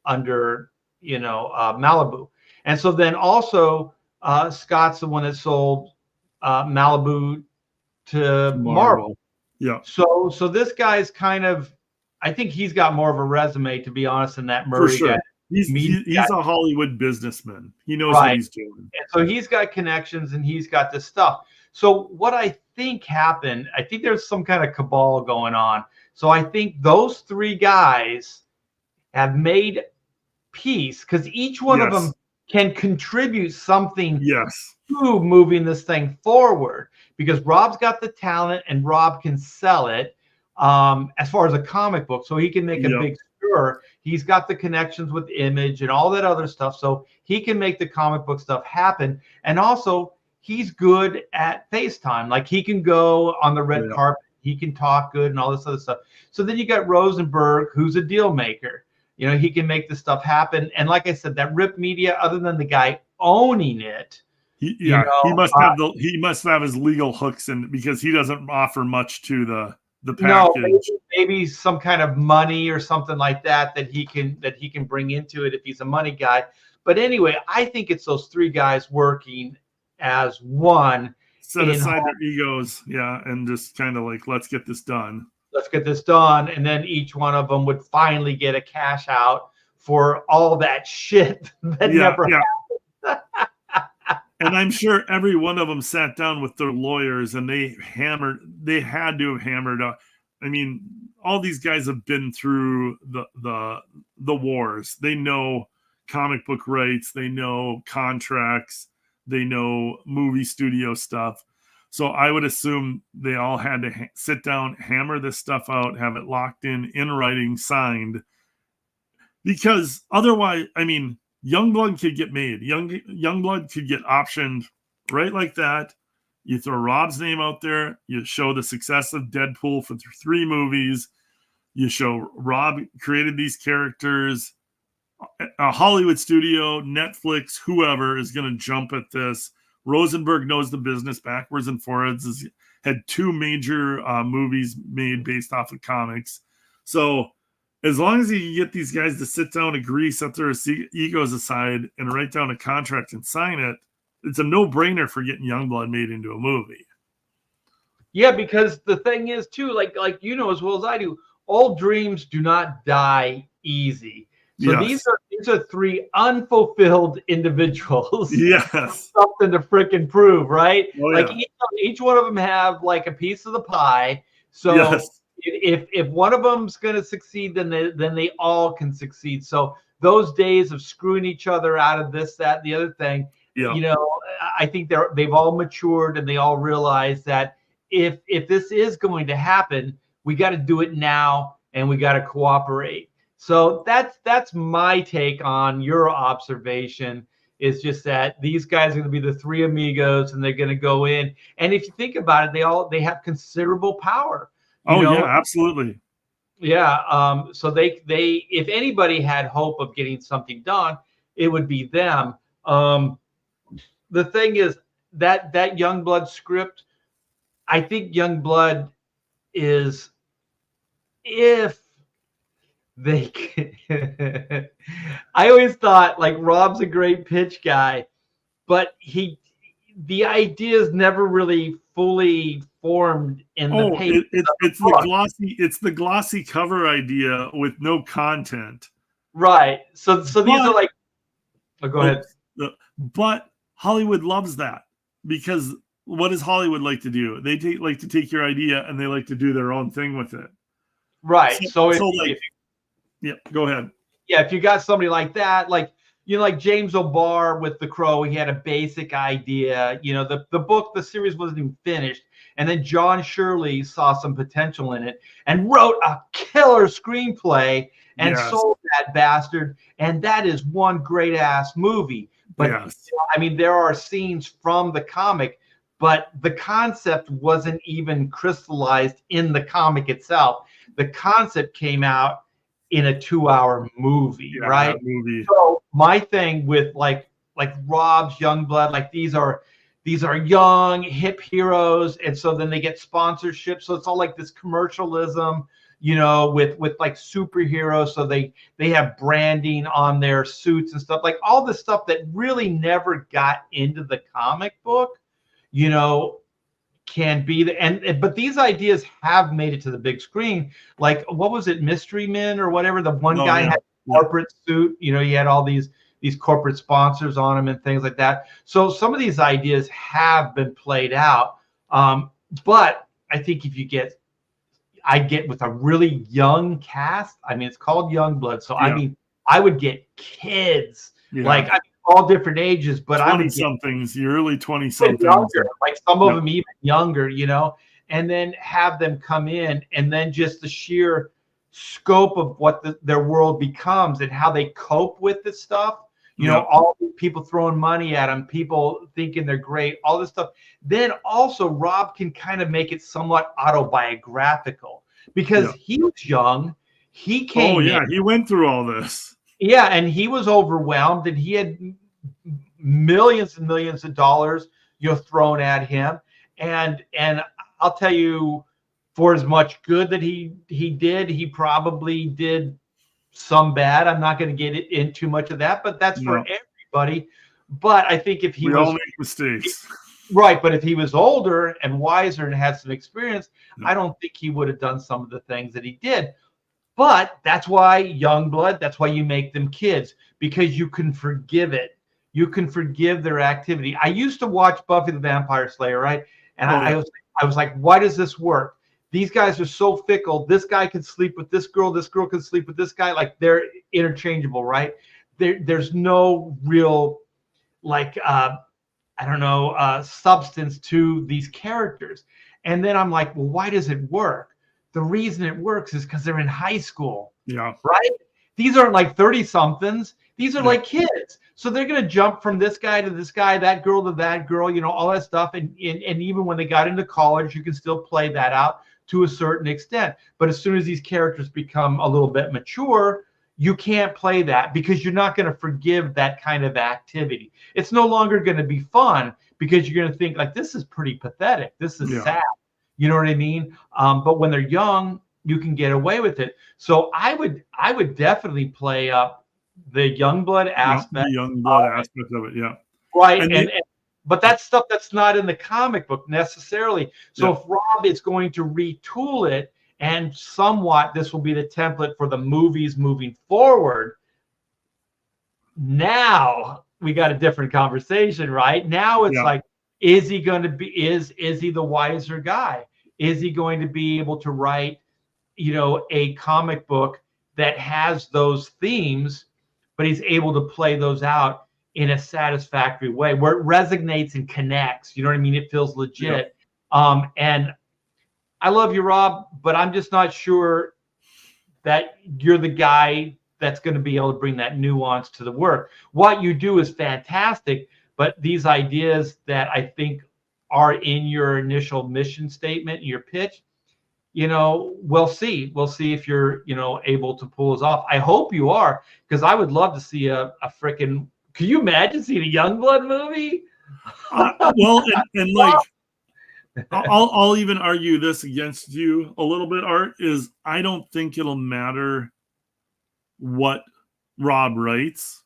under Malibu, and so then also Scott's the one that sold Malibu to Marvel. Yeah. So this guy's kind of, I think he's got more of a resume, to be honest, than that Murray guy. He's a Hollywood businessman. He knows what he's doing. And so he's got connections and he's got this stuff. So what I think happened, I think there's some kind of cabal going on. So I think those three guys have made peace because each one of them can contribute something to moving this thing forward, because Rob's got the talent and Rob can sell it as far as a comic book. So he can make a big stir. He's got the connections with Image and all that other stuff. So he can make the comic book stuff happen. And also he's good at FaceTime. Like he can go on the red carpet. He can talk good and all this other stuff. So then you got Rosenberg, who's a deal maker. He can make the stuff happen. And like I said, that Rip Media, other than the guy owning it, he must have his legal hooks in, because he doesn't offer much to the the No, package. maybe some kind of money or something like that he can bring into it if he's a money guy. But anyway, I think it's those three guys working as one Set in aside their egos, yeah, and just kind of like, let's get this done. let's get this done, and then each one of them would finally get a cash out for all that shit that never happened. And I'm sure every one of them sat down with their lawyers and they had to have hammered out. I mean, all these guys have been through the wars. They know comic book rights, they know contracts, they know movie studio stuff. So I would assume they all had to sit down, hammer this stuff out, have it locked in writing, signed. Because otherwise, I mean, Youngblood could get made. Youngblood could get optioned right like that. You throw Rob's name out there. You show the success of Deadpool for 3 movies. You show Rob created these characters. A Hollywood studio, Netflix, whoever is going to jump at this. Rosenberg knows the business backwards and forwards. Has had 2 major movies made based off of comics. So as long as you can get these guys to sit down, agree, set their egos aside, and write down a contract and sign it, it's a no-brainer for getting Youngblood made into a movie. Yeah, because the thing is, too, like you know as well as I do, all dreams do not die easy. So yes. these are 3 unfulfilled individuals. Yes. Something to freaking prove, right? Oh, like yeah. each one of them have like a piece of the pie. So yes. if one of them's going to succeed, then they all can succeed. So those days of screwing each other out of this, that, the other thing, you know, I think they've all matured and they all realize that if this is going to happen, we got to do it now and we got to cooperate. So that's my take on your observation. Is just that these guys are going to be the 3 amigos and they're going to go in. And if you think about it, they have considerable power. You know? Yeah, absolutely. Yeah. So they if anybody had hope of getting something done, it would be them. The thing is that Youngblood script, I think Youngblood is, if they I always thought like Rob's a great pitch guy, but the ideas never really fully formed in the paper. It's the glossy cover idea with no content. Right. So these are like, go ahead. But Hollywood loves that, because what does Hollywood like to do? They like to take your idea and they like to do their own thing with it. Right. So yeah, go ahead. Yeah, if you got somebody like that, like, you know, like James O'Barr with The Crow, he had a basic idea. You know, the book, the series wasn't even finished. And then John Shirley saw some potential in it and wrote a killer screenplay and sold that bastard. And that is one great ass movie. But I mean, there are scenes from the comic, but the concept wasn't even crystallized in the comic itself. The concept came out in a 2-hour movie, right? So my thing with like Rob's Youngblood, like these are young hip heroes, and so then they get sponsorship. So it's all like this commercialism, you know, with like superheroes. So they have branding on their suits and stuff, like all this stuff that really never got into the comic book, you know, can be but these ideas have made it to the big screen. Like, what was it, Mystery Men or whatever? The one guy had a corporate suit, you know, he had all these corporate sponsors on him and things like that. So some of these ideas have been played out. But I think if I get with a really young cast, I mean, it's called Youngblood. So I mean, I would get kids, like all different ages, but 20-somethings, the early 20-somethings, like some of them even younger, you know, and then have them come in, and then just the sheer scope of what their world becomes and how they cope with this stuff. You know, all the people throwing money at them, people thinking they're great, all this stuff. Then also Rob can kind of make it somewhat autobiographical, because he was young. He came in. He went through all this. Yeah, and he was overwhelmed, and he had millions and millions of dollars, you know, thrown at him. And I'll tell you, for as much good that he did, he probably did some bad. I'm not going to get in too much of that, but that's for everybody. But I think if he we was all make mistakes, right, but if he was older and wiser and had some experience, I don't think he would have done some of the things that he did. But that's why Youngblood, that's why you make them kids, because you can forgive it. You can forgive their activity. I used to watch Buffy the Vampire Slayer, right? And I was like, why does this work? These guys are so fickle. This guy can sleep with this girl can sleep with this guy. Like, they're interchangeable, right? There's no real, like, substance to these characters. And then I'm like, well, why does it work? The reason it works is because they're in high school. Yeah. Right? These aren't like 30-somethings. These are like kids. So they're going to jump from this guy to this guy, that girl to that girl, you know, all that stuff. And even when they got into college, you can still play that out to a certain extent. But as soon as these characters become a little bit mature, you can't play that because you're not going to forgive that kind of activity. It's no longer going to be fun because you're going to think like, this is pretty pathetic. This is sad. You know what I mean? But when they're young, you can get away with it. So I would definitely play up the Youngblood aspect. The Youngblood aspect of it, yeah. Right. But that's stuff that's not in the comic book necessarily. So if Rob is going to retool it, and somewhat this will be the template for the movies moving forward, now we got a different conversation, right? Now it's like, is he going to be, is he the wiser guy? Is he going to be able to write, you know, a comic book that has those themes, but he's able to play those out in a satisfactory way where it resonates and connects? You know what I mean? It feels legit. And I love you, Rob, but I'm just not sure that you're the guy that's going to be able to bring that nuance to the work. What you do is fantastic, but these ideas that I think are in your initial mission statement, your pitch, you know, we'll see. We'll see if you're, you know, able to pull this off. I hope you are, because I would love to see a freaking, can you imagine seeing a Youngblood movie? Well, and like, I'll even argue this against you a little bit, Art, is I don't think it'll matter what Rob writes.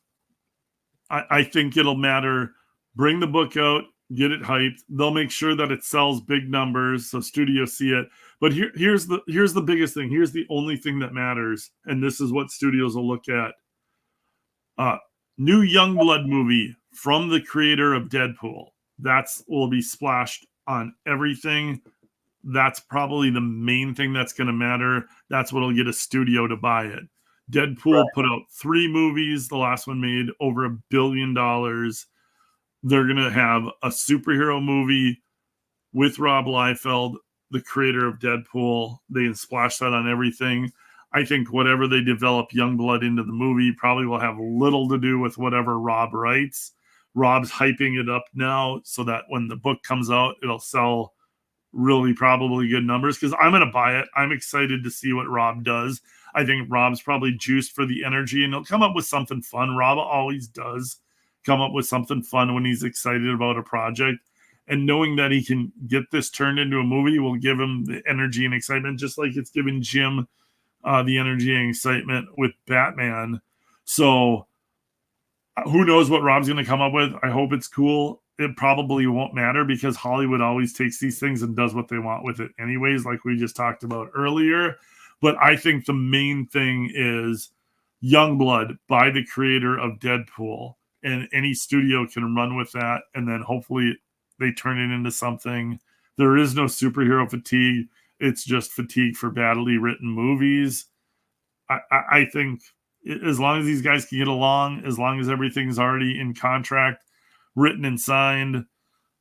I think it'll matter, bring the book out, get it hyped. They'll make sure that it sells big numbers so studios see it. But here's the biggest thing. Here's the only thing that matters, and this is what studios will look at. New Youngblood movie from the creator of Deadpool. That's will be splashed on everything. That's probably the main thing that's going to matter. That's what'll get a studio to buy it. Deadpool put out 3 movies. The last one made over $1 billion. They're going to have a superhero movie with Rob Liefeld, the creator of Deadpool. They splash that on everything. I think whatever they develop Youngblood into the movie probably will have little to do with whatever Rob writes. Rob's hyping it up now so that when the book comes out, it'll sell really probably good numbers, because I'm going to buy it. I'm excited to see what Rob does. I think Rob's probably juiced for the energy, and he'll come up with something fun. Rob always does come up with something fun when he's excited about a project. And knowing that he can get this turned into a movie will give him the energy and excitement, just like it's given Jim the energy and excitement with Batman. So who knows what Rob's going to come up with? I hope it's cool. It probably won't matter because Hollywood always takes these things and does what they want with it anyways, like we just talked about earlier. But I think the main thing is Youngblood by the creator of Deadpool, and any studio can run with that, and then hopefully they turn it into something. There is no superhero fatigue. It's just fatigue for badly written movies. I think as long as these guys can get along, as long as everything's already in contract, written and signed,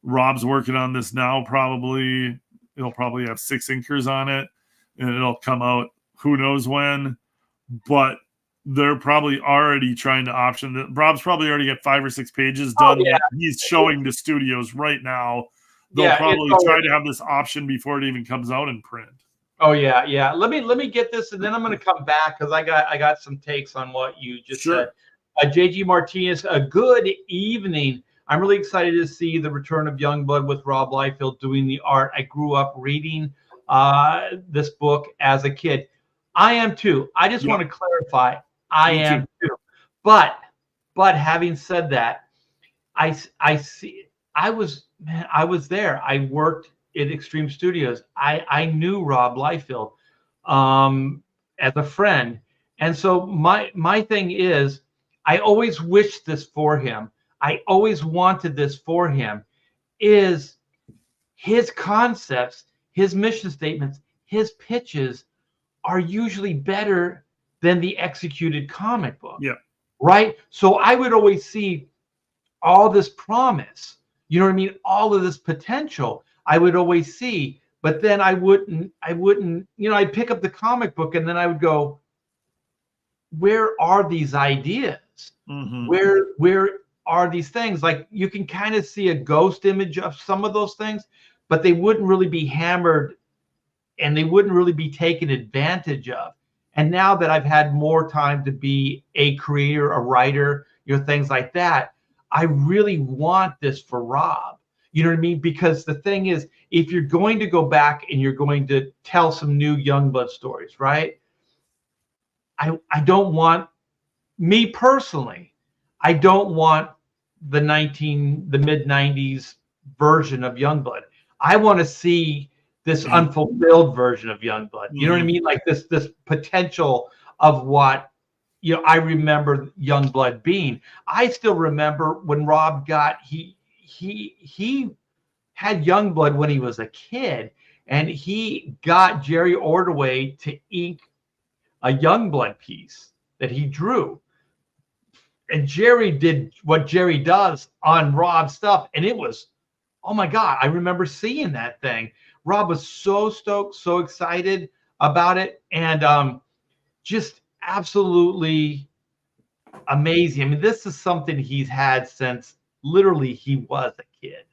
Rob's working on this now probably. It'll probably have 6 inkers on it, and it'll come out who knows when. But they're probably already trying to option that. Rob's probably already got 5 or 6 pages done. Oh, yeah. He's showing to studios right now. They'll probably try to have this option before it even comes out in print. Oh yeah, yeah. Let me get this, and then I'm going to come back because I got some takes on what you just said. JG Martinez, a good evening. I'm really excited to see the return of Youngblood with Rob Liefeld doing the art. I grew up reading this book as a kid. I am too. I just want to clarify, I am too. But having said that, I see. I was there. I worked at Extreme Studios. I knew Rob Liefeld as a friend, and so my thing is, I always wished this for him. I always wanted this for him. Is his concepts, his mission statements, his pitches are usually better than the executed comic book. Yeah. Right. So I would always see all this promise, you know what I mean? All of this potential I would always see, but then I wouldn't, you know, I'd pick up the comic book and then I would go, where are these ideas? Mm-hmm. Where are these things? Like you can kind of see a ghost image of some of those things, but they wouldn't really be hammered and they wouldn't really be taken advantage of. And now that I've had more time to be a creator, a writer, you know, things like that, I really want this for Rob. You know what I mean? Because the thing is, if you're going to go back and you're going to tell some new Youngblood stories, right? I don't want, me personally, I don't want the mid 90s version of Youngblood. I want to see this unfulfilled version of Youngblood. You know what I mean? Like this potential of what, you know, I remember Youngblood being. I still remember when Rob got, he had Youngblood when he was a kid, and he got Jerry Ordway to ink a Youngblood piece that he drew. And Jerry did what Jerry does on Rob's stuff, and it was, oh my God, I remember seeing that thing. Rob was so stoked, so excited about it, and just absolutely amazing. I mean, this is something he's had since literally he was a kid.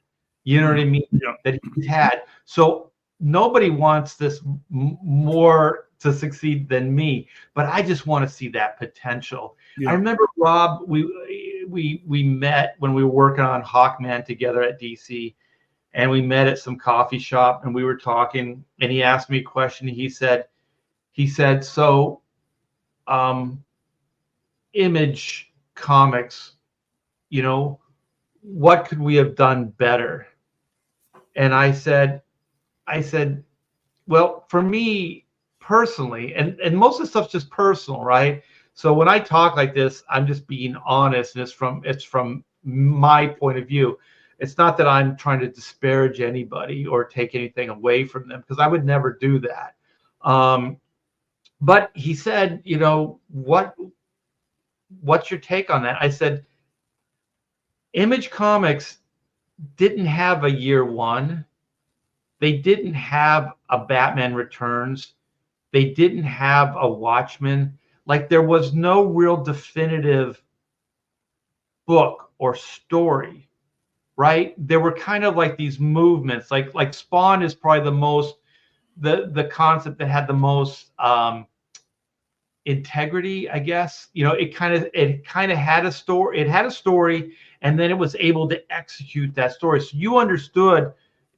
You know what I mean? Yeah. That he's had. So nobody wants this more to succeed than me, but I just want to see that potential. Yeah. I remember Rob, we met when we were working on Hawkman together at DC, and we met at some coffee shop and we were talking, and he asked me a question. He said, so Image Comics, you know, what could we have done better? And I said, well, for me personally, and most of the stuff's just personal, right? So when I talk like this, I'm just being honest, and it's from my point of view. It's not that I'm trying to disparage anybody or take anything away from them, because I would never do that. But he said, you know, what's your take on that? I said, Image Comics didn't have a year one. They didn't have a Batman Returns. They didn't have a Watchmen. Like, there was no real definitive book or story, right? There were kind of like these movements. Like Spawn is probably the most, the concept that had the most integrity, I guess. You know, it kind of had a story. It had a story, and then it was able to execute that story. So you understood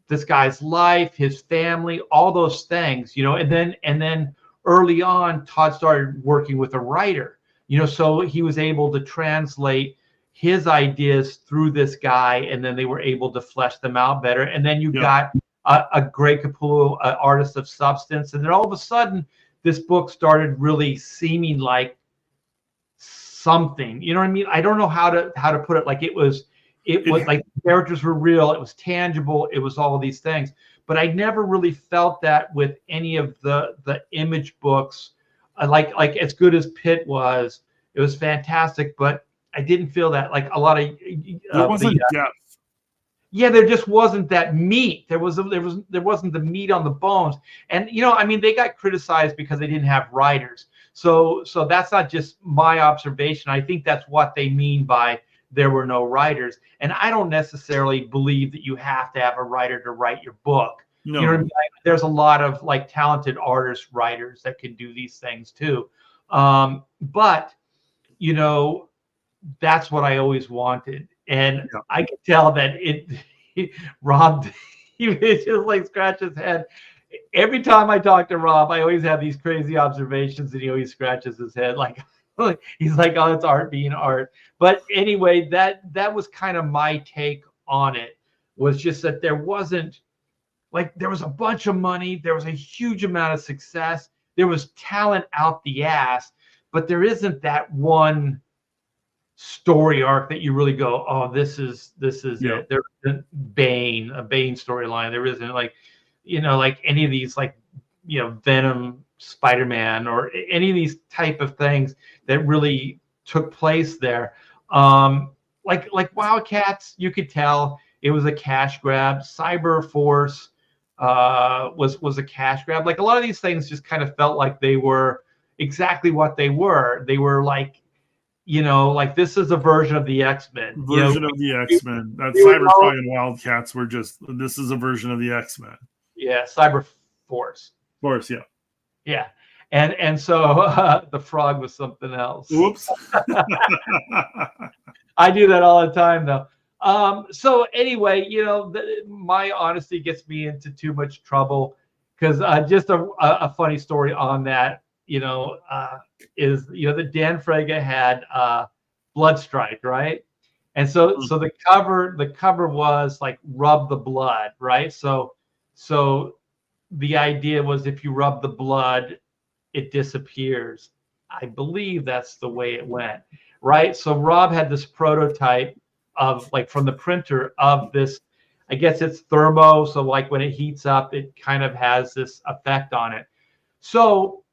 this guy's life, his family, all those things, you know. And then early on, Todd started working with a writer, you know, so he was able to translate his ideas through this guy, and then they were able to flesh them out better. And then you got a Greg Capullo, an artist of substance, and then all of a sudden, this book started really seeming like something. You know what I mean? I don't know how to put it. Like it was like the characters were real. It was tangible. It was all of these things. But I never really felt that with any of the Image books. Like as good as Pitt was, it was fantastic. But I didn't feel that. Like a lot of there wasn't depth. Yeah, there just wasn't that meat. There wasn't the meat on the bones. And you know, I mean, they got criticized because they didn't have writers. So that's not just my observation. I think that's what they mean by there were no writers. And I don't necessarily believe that you have to have a writer to write your book. No. You know what I mean? Like, there's a lot of like talented artists, writers that can do these things too. But you know, that's what I always wanted. And I could tell that Rob, he just like scratch his head. every time I talk to Rob, I always have these crazy observations, and he always scratches his head like he's like, "Oh, it's art being art." But anyway, that was kind of my take on it. Was just that there wasn't like there was a bunch of money, there was a huge amount of success, there was talent out the ass, but there isn't that one story arc that you really go, "Oh, this is it." There isn't a Bane storyline. There isn't like, like any of these like, Venom, Spider-Man, or any of these type of things that really took place there. Like Wildcats, you could tell it was a cash grab. Cyber Force was a cash grab. Like a lot of these things just kind of felt like they were exactly what they were. They were like, like this is a version of the X-Men. Version of the X-Men. That Cybertron and Wildcats were just, this is a version of the X-Men. Yeah, Cyber Force. Force, yeah. Yeah. And so the frog was something else. Whoops. I do that all the time, though. So anyway, my honesty gets me into too much trouble because just a funny story on that, is that Dan Frega had Bloodstrike, right? And so the cover was like rub the blood, right? So the idea was if you rub the blood, it disappears. I believe that's the way it went, right? So Rob had this prototype of like from the printer of this, I guess it's thermo. So like when it heats up, it kind of has this effect on it. So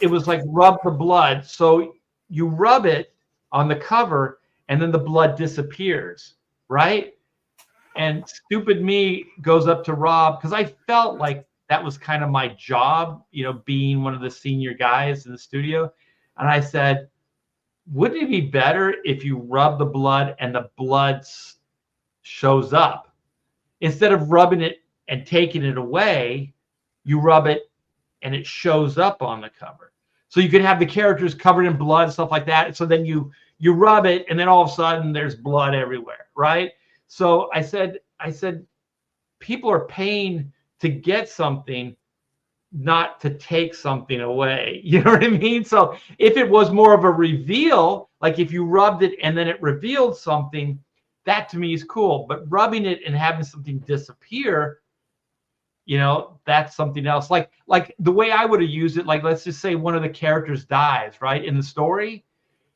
it was like rub the blood. So you rub it on the cover and then the blood disappears, right? And stupid me goes up to Rob because I felt like that was kind of my job, being one of the senior guys in the studio. And I said, wouldn't it be better if you rub the blood and the blood shows up? Instead of rubbing it and taking it away, you rub it and it shows up on the cover. So you could have the characters covered in blood, stuff like that. So then you rub it and then all of a sudden there's blood everywhere, right? So I said, people are paying to get something, not to take something away. You know what I mean? So if it was more of a reveal, like if you rubbed it and then it revealed something, that to me is cool. But rubbing it and having something disappear, that's something else. Like the way I would have used it, like let's just say one of the characters dies, right, in the story.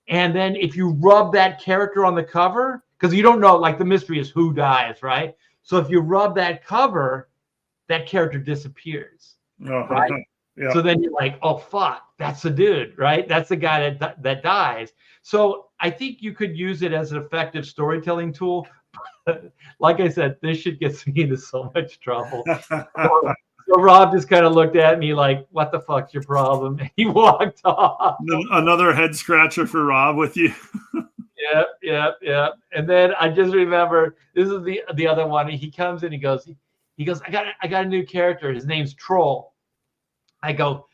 And then if you rub that character on the cover, because you don't know, like the mystery is who dies, right? So if you rub that cover, that character disappears, right? Yeah. So then you're like, oh, fuck, that's the dude, right? That's the guy that dies. So I think you could use it as an effective storytelling tool. Like I said, this shit gets me into so much trouble. So Rob just kind of looked at me like, what the fuck's your problem? And he walked off. Another head scratcher for Rob with you. Yeah. And then I just remember, this is the other one. He comes in, he goes, I got a new character. His name's Troll. I go,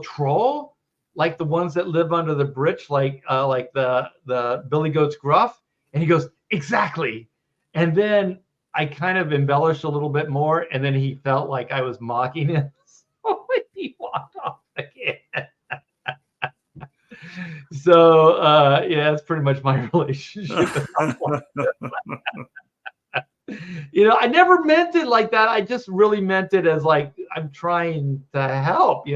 Troll? Like the ones that live under the bridge, like the Billy Goat's Gruff? And he goes, exactly. And then I kind of embellished a little bit more, and then he felt like I was mocking him. So he walked off again. So yeah, that's pretty much my relationship. I never meant it like that. I just really meant it as like I'm trying to help.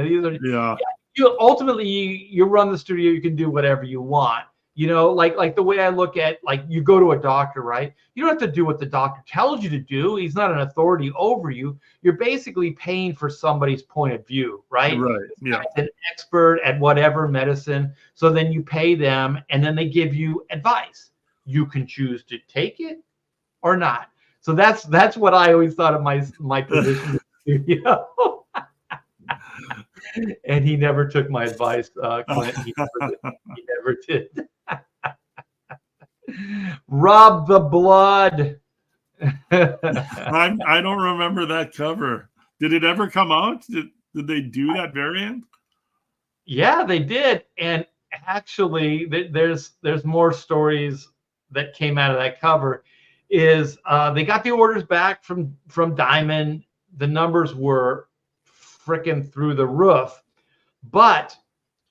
Ultimately you run the studio, you can do whatever you want. Like the way I look at, like, you go to a doctor, right? You don't have to do what the doctor tells you to do. He's not an authority over you. You're basically paying for somebody's point of view, right? Right. Yeah. An expert at whatever medicine. So then you pay them and then they give you advice. You can choose to take it or not. So that's what I always thought of my position in the studio. And he never took my advice, Clint. He never did. Rob the Blood. I don't remember that cover. Did it ever come out? Did they do that variant? Yeah, they did. And actually, there's more stories that came out of that cover. Is they got the orders back from Diamond. The numbers were freaking through the roof. But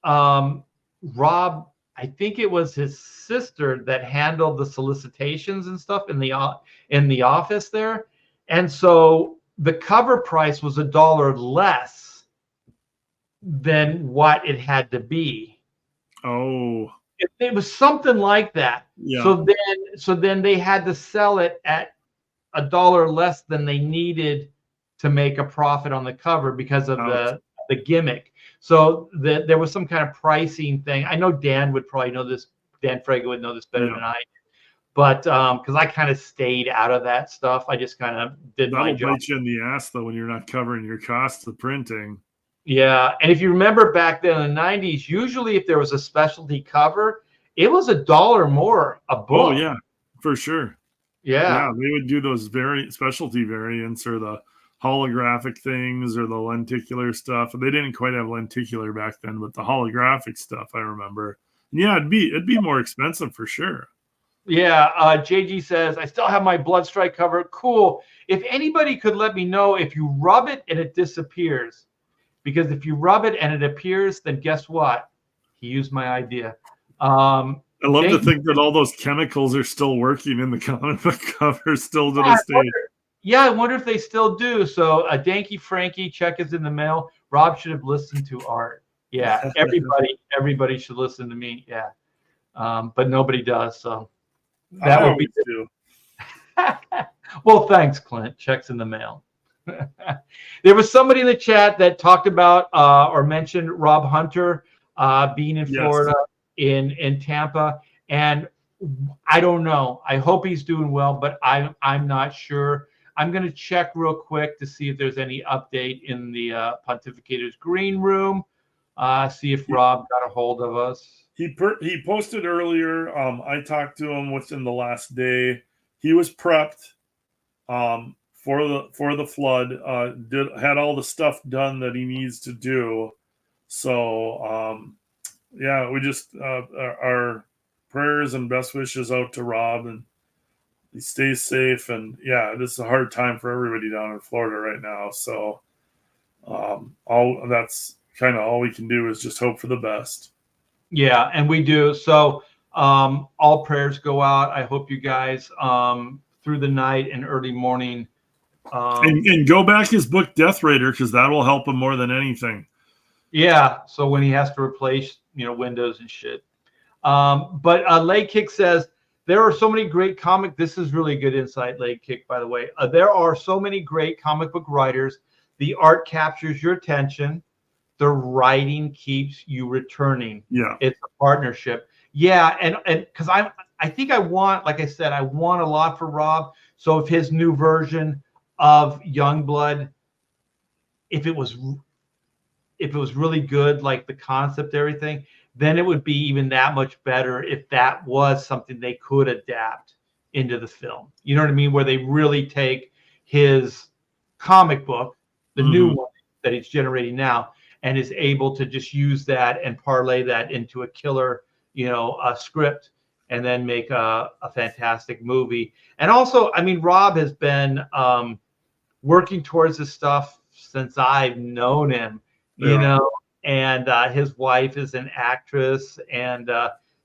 Rob, I think it was his sister that handled the solicitations and stuff in the office there, and so the cover price was $1 less than what it had to be. Oh, it was something like that. yeah. So then they had to sell it at $1 less than they needed to make a profit on the cover because of the gimmick. So there was some kind of pricing thing. I know Dan would probably know this. Dan Fraga would know this better than I do. But because I kind of stayed out of that stuff, I just kind of did my job. That'll bite you in the ass though when you're not covering your costs of printing. Yeah, and if you remember back then in the 90s, usually if there was a specialty cover, it was $1 more a book. Oh yeah, for sure. Yeah, they would do those specialty variants or the holographic things or the lenticular stuff. They didn't quite have lenticular back then, but the holographic stuff I remember. Yeah, it'd be more expensive for sure. Yeah, JG says, I still have my Blood Strike cover. Cool. If anybody could let me know if you rub it and it disappears. Because if you rub it and it appears, then guess what? He used my idea. I love to think that all those chemicals are still working in the comic book cover still to this day. I wonder if they still do. So Danky Frankie, check is in the mail. Rob should have listened to Art. Yeah, everybody should listen to me. Yeah, but nobody does. So that would be too. Well, thanks, Clint. Checks in the mail. There was somebody in the chat that talked about or mentioned Rob Hunter being in Florida, in Tampa, and I don't know. I hope he's doing well, but I'm not sure. I'm going to check real quick to see if there's any update in the Pontificators green room. See if Rob got a hold of us. He posted earlier. I talked to him within the last day. He was prepped for the flood. Had all the stuff done that he needs to do. So we just our prayers and best wishes out to Rob, and he stays safe. And this is a hard time for everybody down in Florida right now. So that's kind of all we can do is just hope for the best. Yeah, and we do. So all prayers go out. I hope you guys through the night and early morning. And go back his book Death Raider, because that will help him more than anything. Yeah. So when he has to replace windows and shit. But Leg Kick says there are so many great this is really good insight, Leg Kick, by the way. There are so many great comic book writers. The art captures your attention. The writing keeps you returning. Yeah. It's a partnership. Yeah. And because I think I want, like I said, I want a lot for Rob. So if his new version of Youngblood, if it was really good, like the concept, everything, then it would be even that much better if that was something they could adapt into the film. You know what I mean? Where they really take his comic book, the new one that he's generating now, and is able to just use that and parlay that into a killer, a script, and then make a fantastic movie. And also, I mean, Rob has been working towards this stuff since I've known him, and his wife is an actress. And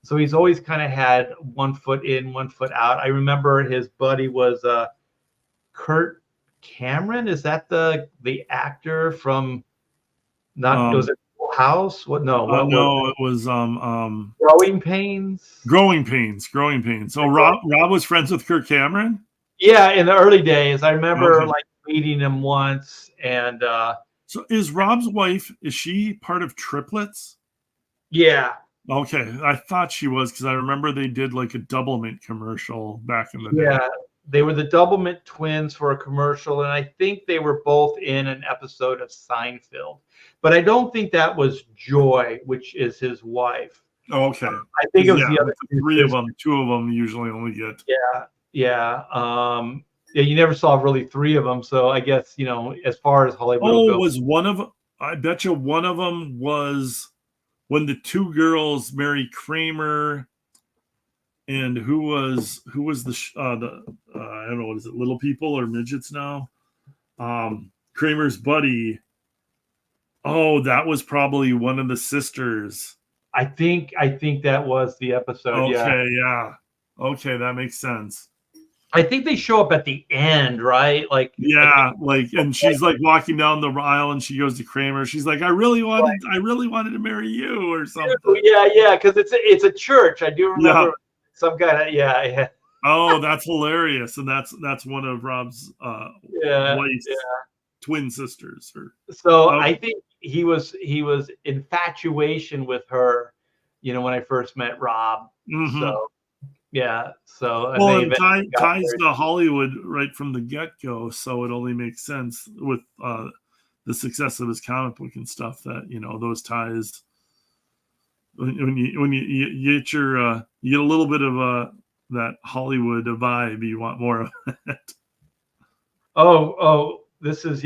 so he's always kind of had one foot in, one foot out. I remember his buddy was Kurt Cameron. Is that the actor from was it Full House? What? No, no, it was Growing Pains. Growing Pains. So Rob was friends with Kurt Cameron? Yeah, in the early days. I remember like meeting him once. And so is Rob's wife, is she part of Triplets? Yeah. Okay. I thought she was, because I remember they did like a Double Mint commercial back in the day. Yeah. They were the Double Mint twins for a commercial, and I think they were both in an episode of Seinfeld. But I don't think that was Joy, which is his wife. Oh, okay. I think it was the other three of them. Two of them usually only get. Yeah. You never saw really three of them, so I guess as far as Hollywood goes. Was one of? I bet you one of them was when the two girls, Mary Kramer. And who was the I don't know, what is it, Little People or Midgets now? Kramer's buddy. Oh, that was probably one of the sisters. I think that was the episode. Yeah. Okay, yeah. Okay, that makes sense. I think they show up at the end, right? Yeah, and she's like walking down the aisle, and she goes to Kramer. She's like, I really wanted to marry you, or something. Yeah, because it's a church. I do remember Yeah. some kind of yeah. Oh, that's hilarious, and that's one of Rob's wife's twin sisters. So I think he was infatuation with her, when I first met Rob. Mm-hmm. So yeah, so well, and ties to Hollywood right from the get-go, so it only makes sense with the success of his comic book and stuff that those ties. When you get you get a little bit of that Hollywood vibe, you want more of it. Oh, this is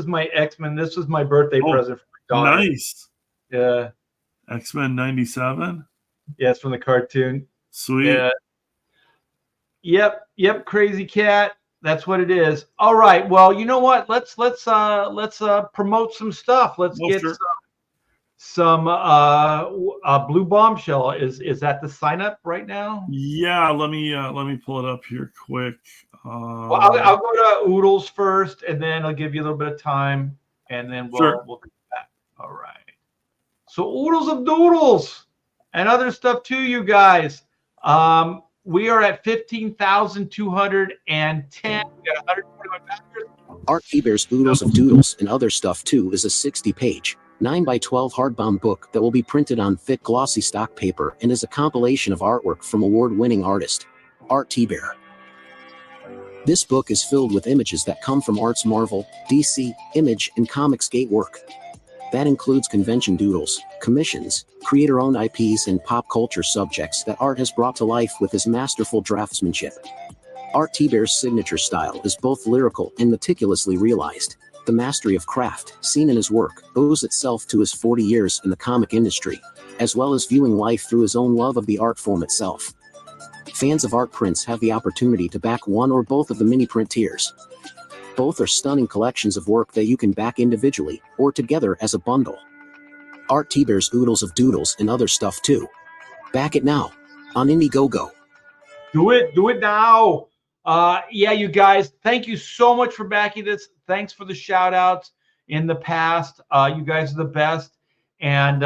my X-Men. This was my birthday present for my daughter. Nice. Yeah. X-Men 97. Yeah, it's from the cartoon. Sweet. Yeah. Yep, Crazy Cat. That's what it is. All right. Well, you know what? Let's promote some stuff. Let's get some Blue Bombshell. Is that the sign up right now? Yeah, let me pull it up here quick. Well, I'll go to Oodles first, and then I'll give you a little bit of time, and then we'll get back. All right. So Oodles of Doodles and other stuff too, you guys. We are at 15,210. We got 121 backers. Art T-Bear's Oodles of Doodles and Other Stuff Too is a 60-page, 9x12 hardbound book that will be printed on thick glossy stock paper and is a compilation of artwork from award-winning artist, Art T-Bear. This book is filled with images that come from Art's Marvel, DC, Image, and Comicsgate work. That includes convention doodles, commissions, creator-owned IPs, and pop culture subjects that Art has brought to life with his masterful draftsmanship. Art T-Bear's signature style is both lyrical and meticulously realized. The mastery of craft, seen in his work, owes itself to his 40 years in the comic industry, as well as viewing life through his own love of the art form itself. Fans of art prints have the opportunity to back one or both of the mini print tiers. Both are stunning collections of work that you can back individually or together as a bundle. Art T-Bear's Oodles of Doodles and Other Stuff Too. Back it now on Indiegogo. Do it now. Yeah, you guys, thank you so much for backing this. Thanks for the shout outs in the past. You guys are the best, and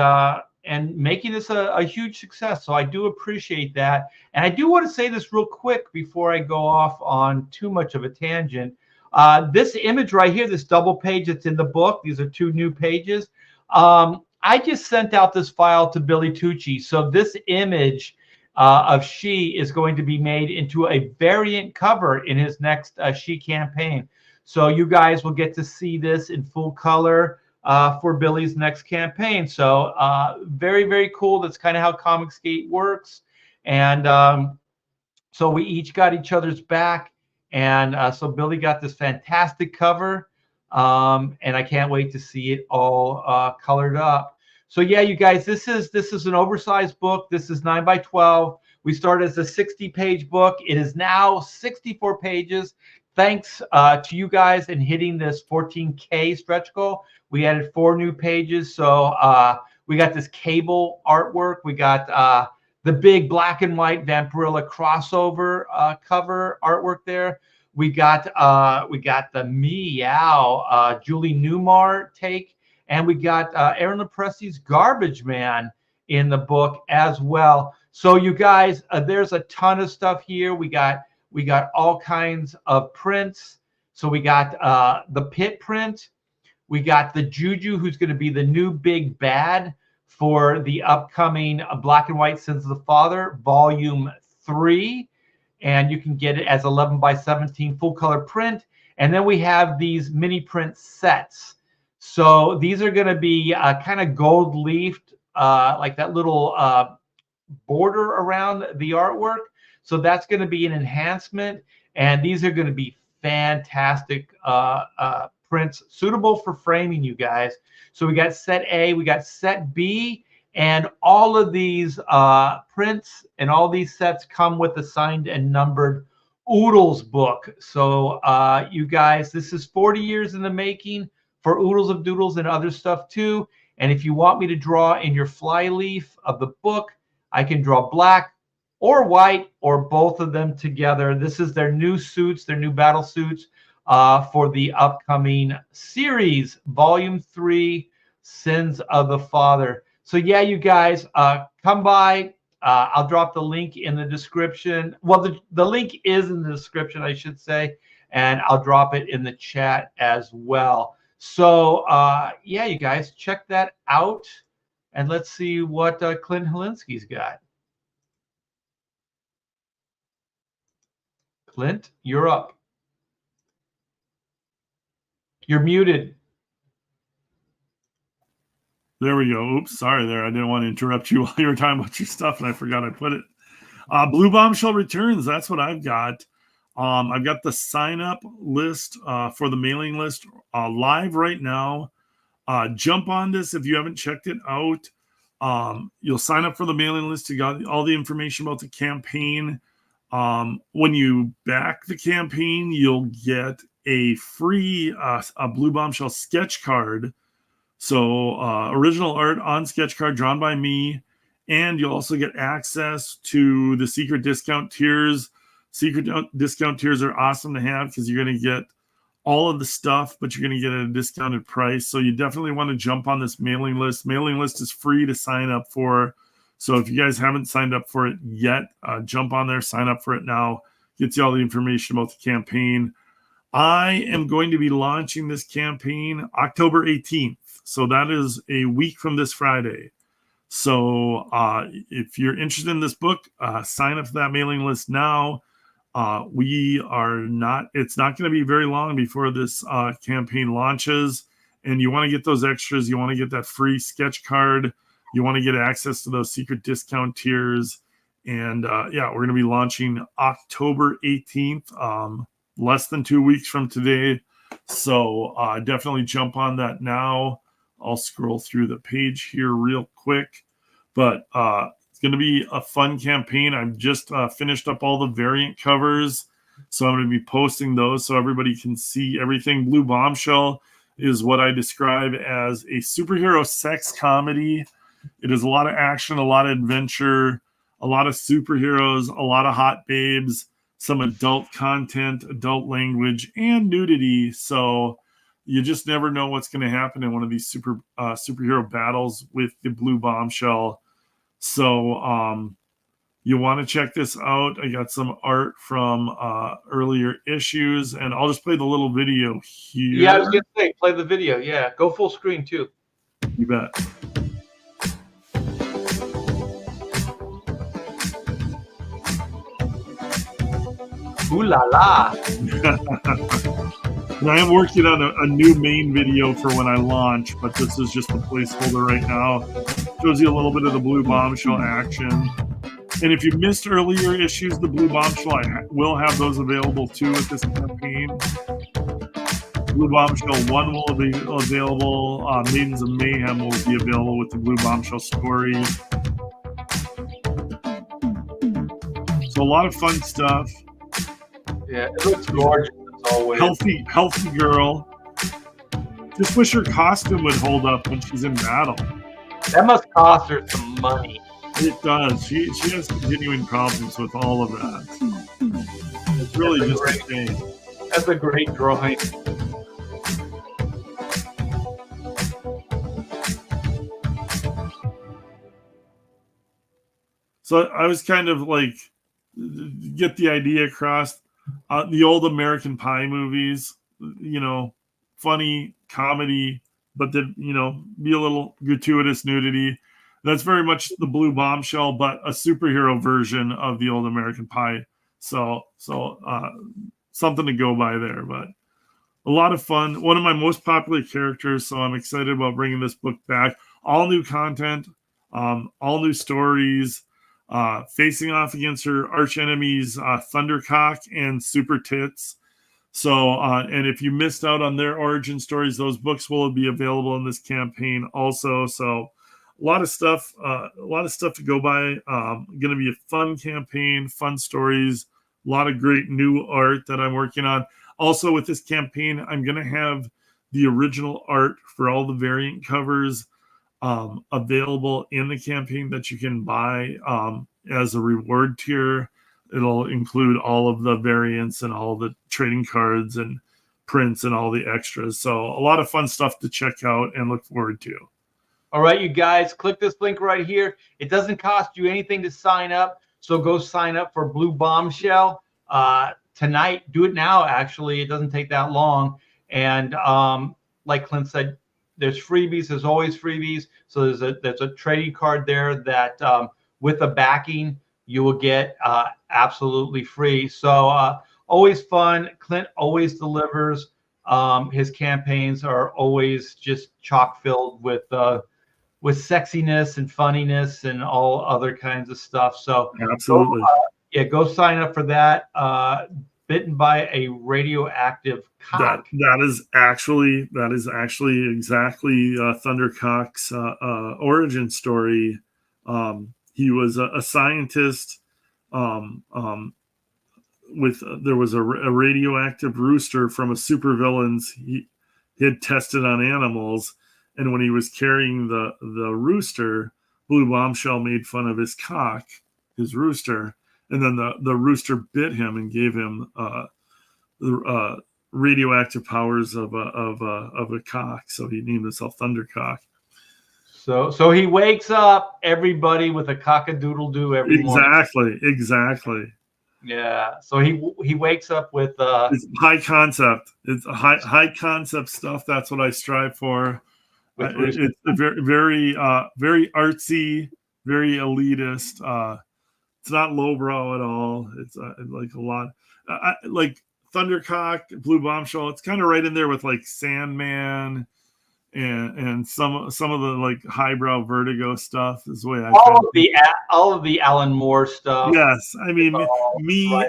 making this a huge success. So I do appreciate that. And I do want to say this real quick before I go off on too much of a tangent. This image right here, this double page that's in the book, these are 2 new pages. I just sent out this file to Billy Tucci. So this image of She is going to be made into a variant cover in his next She campaign. So you guys will get to see this in full color for Billy's next campaign. So very, very cool. That's kind of how Comicsgate works. And so we each got each other's back. And so Billy got this fantastic cover. And I can't wait to see it all colored up. So yeah, you guys, this is an oversized book. This is 9x12. We started as a 60-page book. It is now 64 pages. Thanks to you guys in hitting this 14K stretch goal. We added 4 new pages. So we got this cable artwork. We got the big black and white Vampirilla crossover cover artwork there. We got the Meow Julie Newmar take. And we got Aaron Lepresti's Garbage Man in the book as well. So you guys, there's a ton of stuff here. We got all kinds of prints. So we got the Pit print. We got the Juju, who's going to be the new big bad for the upcoming Black and White Sins of the Father, Volume 3. And you can get it as 11x17 full color print. And then we have these mini print sets. So these are going to be kind of gold leafed, like that little border around the artwork. So that's going to be an enhancement. And these are going to be fantastic prints suitable for framing, you guys. So we got set A, we got set B, and all of these prints and all these sets come with a signed and numbered Oodles book. So you guys, this is 40 years in the making. for Oodles of Doodles and other stuff too. And if you want me to draw in your fly leaf of the book, I can draw black or white or both of them together. This is their new suits, their new battle suits for the upcoming series, Volume 3, Sins of the Father. So yeah, you guys, come by. I'll drop the link in the description. Well, the link is in the description, I should say, and I'll drop it in the chat as well. So yeah, you guys, check that out, and let's see what Clint Helinski's got. Clint, you're up. You're muted. There we go. Oops, sorry there. I didn't want to interrupt you while you were talking about your stuff, and I forgot I put it. Blue Bombshell returns. That's what I've got. I've got the sign-up list for the mailing list live right now. Jump on this if you haven't checked it out. You'll sign up for the mailing list. You got all the information about the campaign. When you back the campaign, you'll get a free a Blue Bombshell sketch card. So original art on sketch card drawn by me. And you'll also get access to the secret discount tiers. Secret discount tiers are awesome to have because you're going to get all of the stuff, but you're going to get at a discounted price. So you definitely want to jump on this mailing list. Mailing list is free to sign up for. So if you guys haven't signed up for it yet, jump on there, sign up for it now. Gets you all the information about the campaign. I am going to be launching this campaign October 18th. So that is a week from this Friday. So if you're interested in this book, sign up for that mailing list now. It's not going to be very long before this campaign launches. And you want to get those extras. You want to get that free sketch card. You want to get access to those secret discount tiers. And yeah, we're going to be launching October 18th, less than 2 weeks from today. So definitely jump on that now. I'll scroll through the page here real quick. But it's going to be a fun campaign. I've just finished up all the variant covers. So I'm going to be posting those so everybody can see everything. Blue Bombshell is what I describe as a superhero sex comedy. It is a lot of action, a lot of adventure, a lot of superheroes, a lot of hot babes, some adult content, adult language, and nudity. So you just never know what's going to happen in one of these superhero battles with the Blue Bombshell. So you want to check this out. I got some art from earlier issues, and I'll just play the little video here. Yeah, I was going to say, play the video. Yeah, go full screen too. You bet. Ooh la la. And I am working on a new main video for when I launch, but this is just a placeholder right now. Shows you a little bit of the Blue Bombshell action. And if you missed earlier issues, the Blue Bombshell, I will have those available too with this campaign. Blue Bombshell 1 will be available. Maidens of Mayhem will be available with the Blue Bombshell story. So a lot of fun stuff. Yeah, it looks gorgeous as always. Healthy girl. Just wish her costume would hold up when she's in battle. That must cost her some money. It does. She has continuing problems with all of that. It's really just a shame. That's a great drawing. So I was kind of like, get the idea across. The old American Pie movies, you know, funny comedy, but then, you know, be a little gratuitous nudity. That's very much the Blue Bombshell, but a superhero version of the old American Pie. So something to go by there, but a lot of fun. One of my most popular characters, so I'm excited about bringing this book back. All new content, all new stories. Facing off against her arch enemies, Thundercock and Super Tits. So, and if you missed out on their origin stories, those books will be available in this campaign also. So, a lot of stuff to go by. Going to be a fun campaign, fun stories, a lot of great new art that I'm working on. Also, with this campaign, I'm going to have the original art for all the variant covers available in the campaign that you can buy as a reward tier. It'll include all of the variants and all the trading cards and prints and all the extras. So a lot of fun stuff to check out and look forward to. All right, you guys, click this link right here. It doesn't cost you anything to sign up. So go sign up for Blue Bombshell tonight. Do it now, actually. It doesn't take that long. And like Clint said, there's freebies. There's always freebies. So there's a trading card there that with the backing, you will get absolutely free. So always fun. Clint always delivers. His campaigns are always just chock filled with sexiness and funniness and all other kinds of stuff. So absolutely, go sign up for that. Bitten by a radioactive cock. That is actually exactly Thundercock's origin story. He was a scientist. There was a radioactive rooster from a supervillains he had tested on animals, and when he was carrying the rooster, Blue Bombshell made fun of his cock, his rooster, and then the rooster bit him and gave him the radioactive powers of a cock. So he named himself Thundercock. So he wakes up everybody with a cock-a-doodle-doo every morning. Exactly. Yeah. So he wakes up with it's high concept. It's a high concept stuff. That's what I strive for. It's very artsy, very elitist. It's not lowbrow at all. It's like a lot like Thundercock, Blue Bombshell. It's kind of right in there with like Sandman and some of the like highbrow Vertigo stuff is the way I all of the Alan Moore stuff. Yes, I mean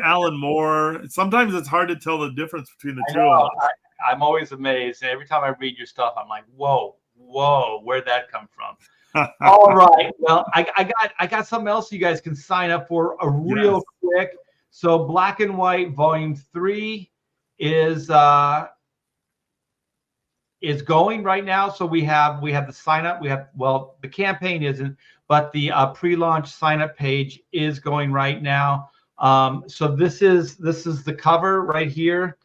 Alan Moore. Sometimes it's hard to tell the difference between the two of them. I'm always amazed, and every time I read your stuff, I'm like, whoa, where'd that come from? All right, well, I got something else you guys can sign up for real quick. So Black and White Volume 3 is going right now. So we have the sign up. The campaign isn't, but the pre-launch sign up page is going right now. So this is the cover right here.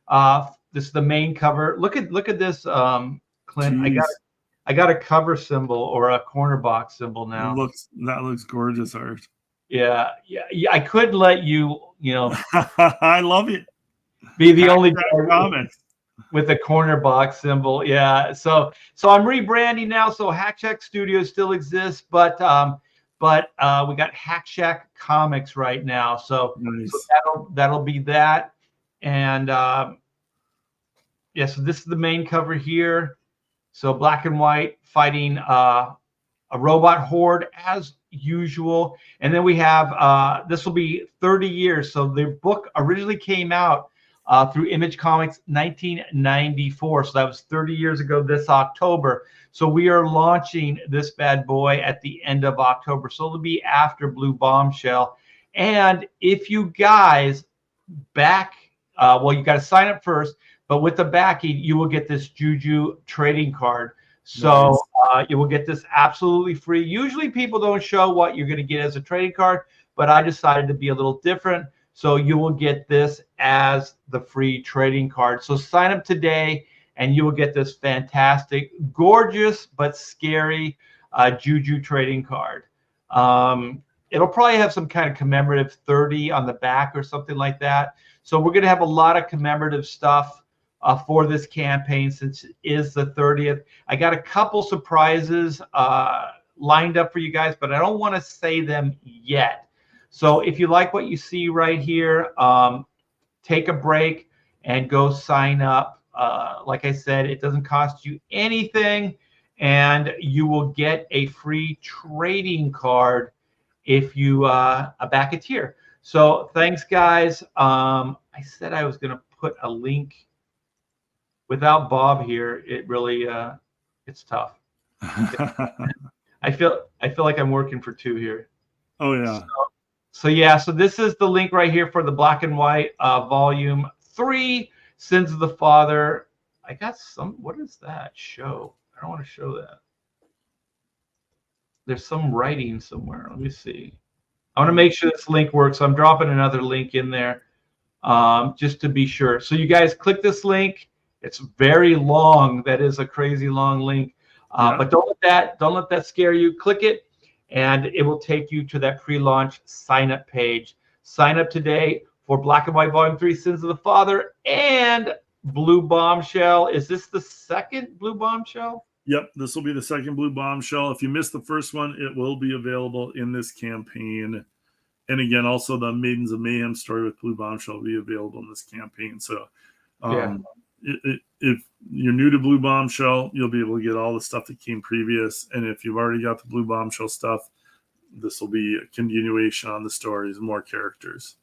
This is the main cover. Look at this, Clint. Jeez. I got a cover symbol or a corner box symbol now. That looks gorgeous art. Yeah. I couldn't let you I love it. Be the only guy with a corner box symbol. Yeah. So I'm rebranding now. So Hack Shack Studios still exists, but we got Hack Shack Comics right now. So, nice. So that'll be that. And so this is the main cover here. So Black and White fighting a robot horde as usual. And then we have this will be 30 years. So the book originally came out through Image Comics 1994. So that was 30 years ago this October. So we are launching this bad boy at the end of October. So it'll be after Blue Bombshell. And if you guys back, you got to sign up first. But with the backing, you will get this Juju trading card. So you will get this absolutely free. Usually people don't show what you're going to get as a trading card, but I decided to be a little different. So you will get this as the free trading card. So sign up today and you will get this fantastic, gorgeous, but scary Juju trading card. It'll probably have some kind of commemorative 30 on the back or something like that. So we're going to have a lot of commemorative stuff for this campaign since it is the 30th. I got a couple surprises lined up for you guys, but I don't want to say them yet. So if you like what you see right here, take a break and go sign up. Like I said, it doesn't cost you anything, and you will get a free trading card if you back a tier. So thanks, guys. I said I was going to put a link. Without Bob here, it really it's tough. I feel like I'm working for two here. Oh yeah. So this is the link right here for the Black and White Volume 3, Sins of the Father. I got some. What is that? Show. I don't want to show that. There's some writing somewhere. Let me see. I want to make sure this link works. So I'm dropping another link in there just to be sure. So you guys click this link. It's very long. That is a crazy long link. But don't let that scare you. Click it, and it will take you to that pre-launch sign-up page. Sign up today for Black and White Volume 3, Sins of the Father, and Blue Bombshell. Is this the second Blue Bombshell? Yep, this will be the second Blue Bombshell. If you missed the first one, it will be available in this campaign. And again, also the Maidens of Mayhem story with Blue Bombshell will be available in this campaign. So if you're new to Blue Bombshell, you'll be able to get all the stuff that came previous. And if you've already got the Blue Bombshell stuff, this will be a continuation on the stories, more characters.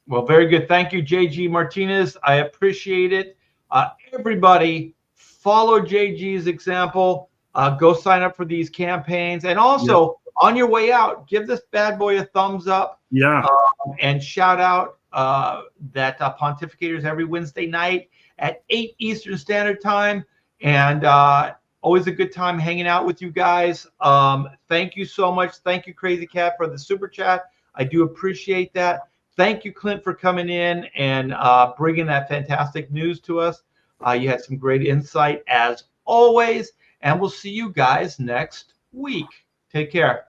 Well, very good. Thank you, JG Martinez. I appreciate it. Everybody, follow JG's example. Go sign up for these campaigns. And also, on your way out, give this bad boy a thumbs up. Yeah. And shout out that Pontificators every Wednesday night at 8 Eastern Standard Time. And always a good time hanging out with you guys. Thank you so much. Thank you, Crazy Cat, for the super chat. I do appreciate that. Thank you, Clint, for coming in and bringing that fantastic news to us. You had some great insight as always, and we'll see you guys next week. Take care.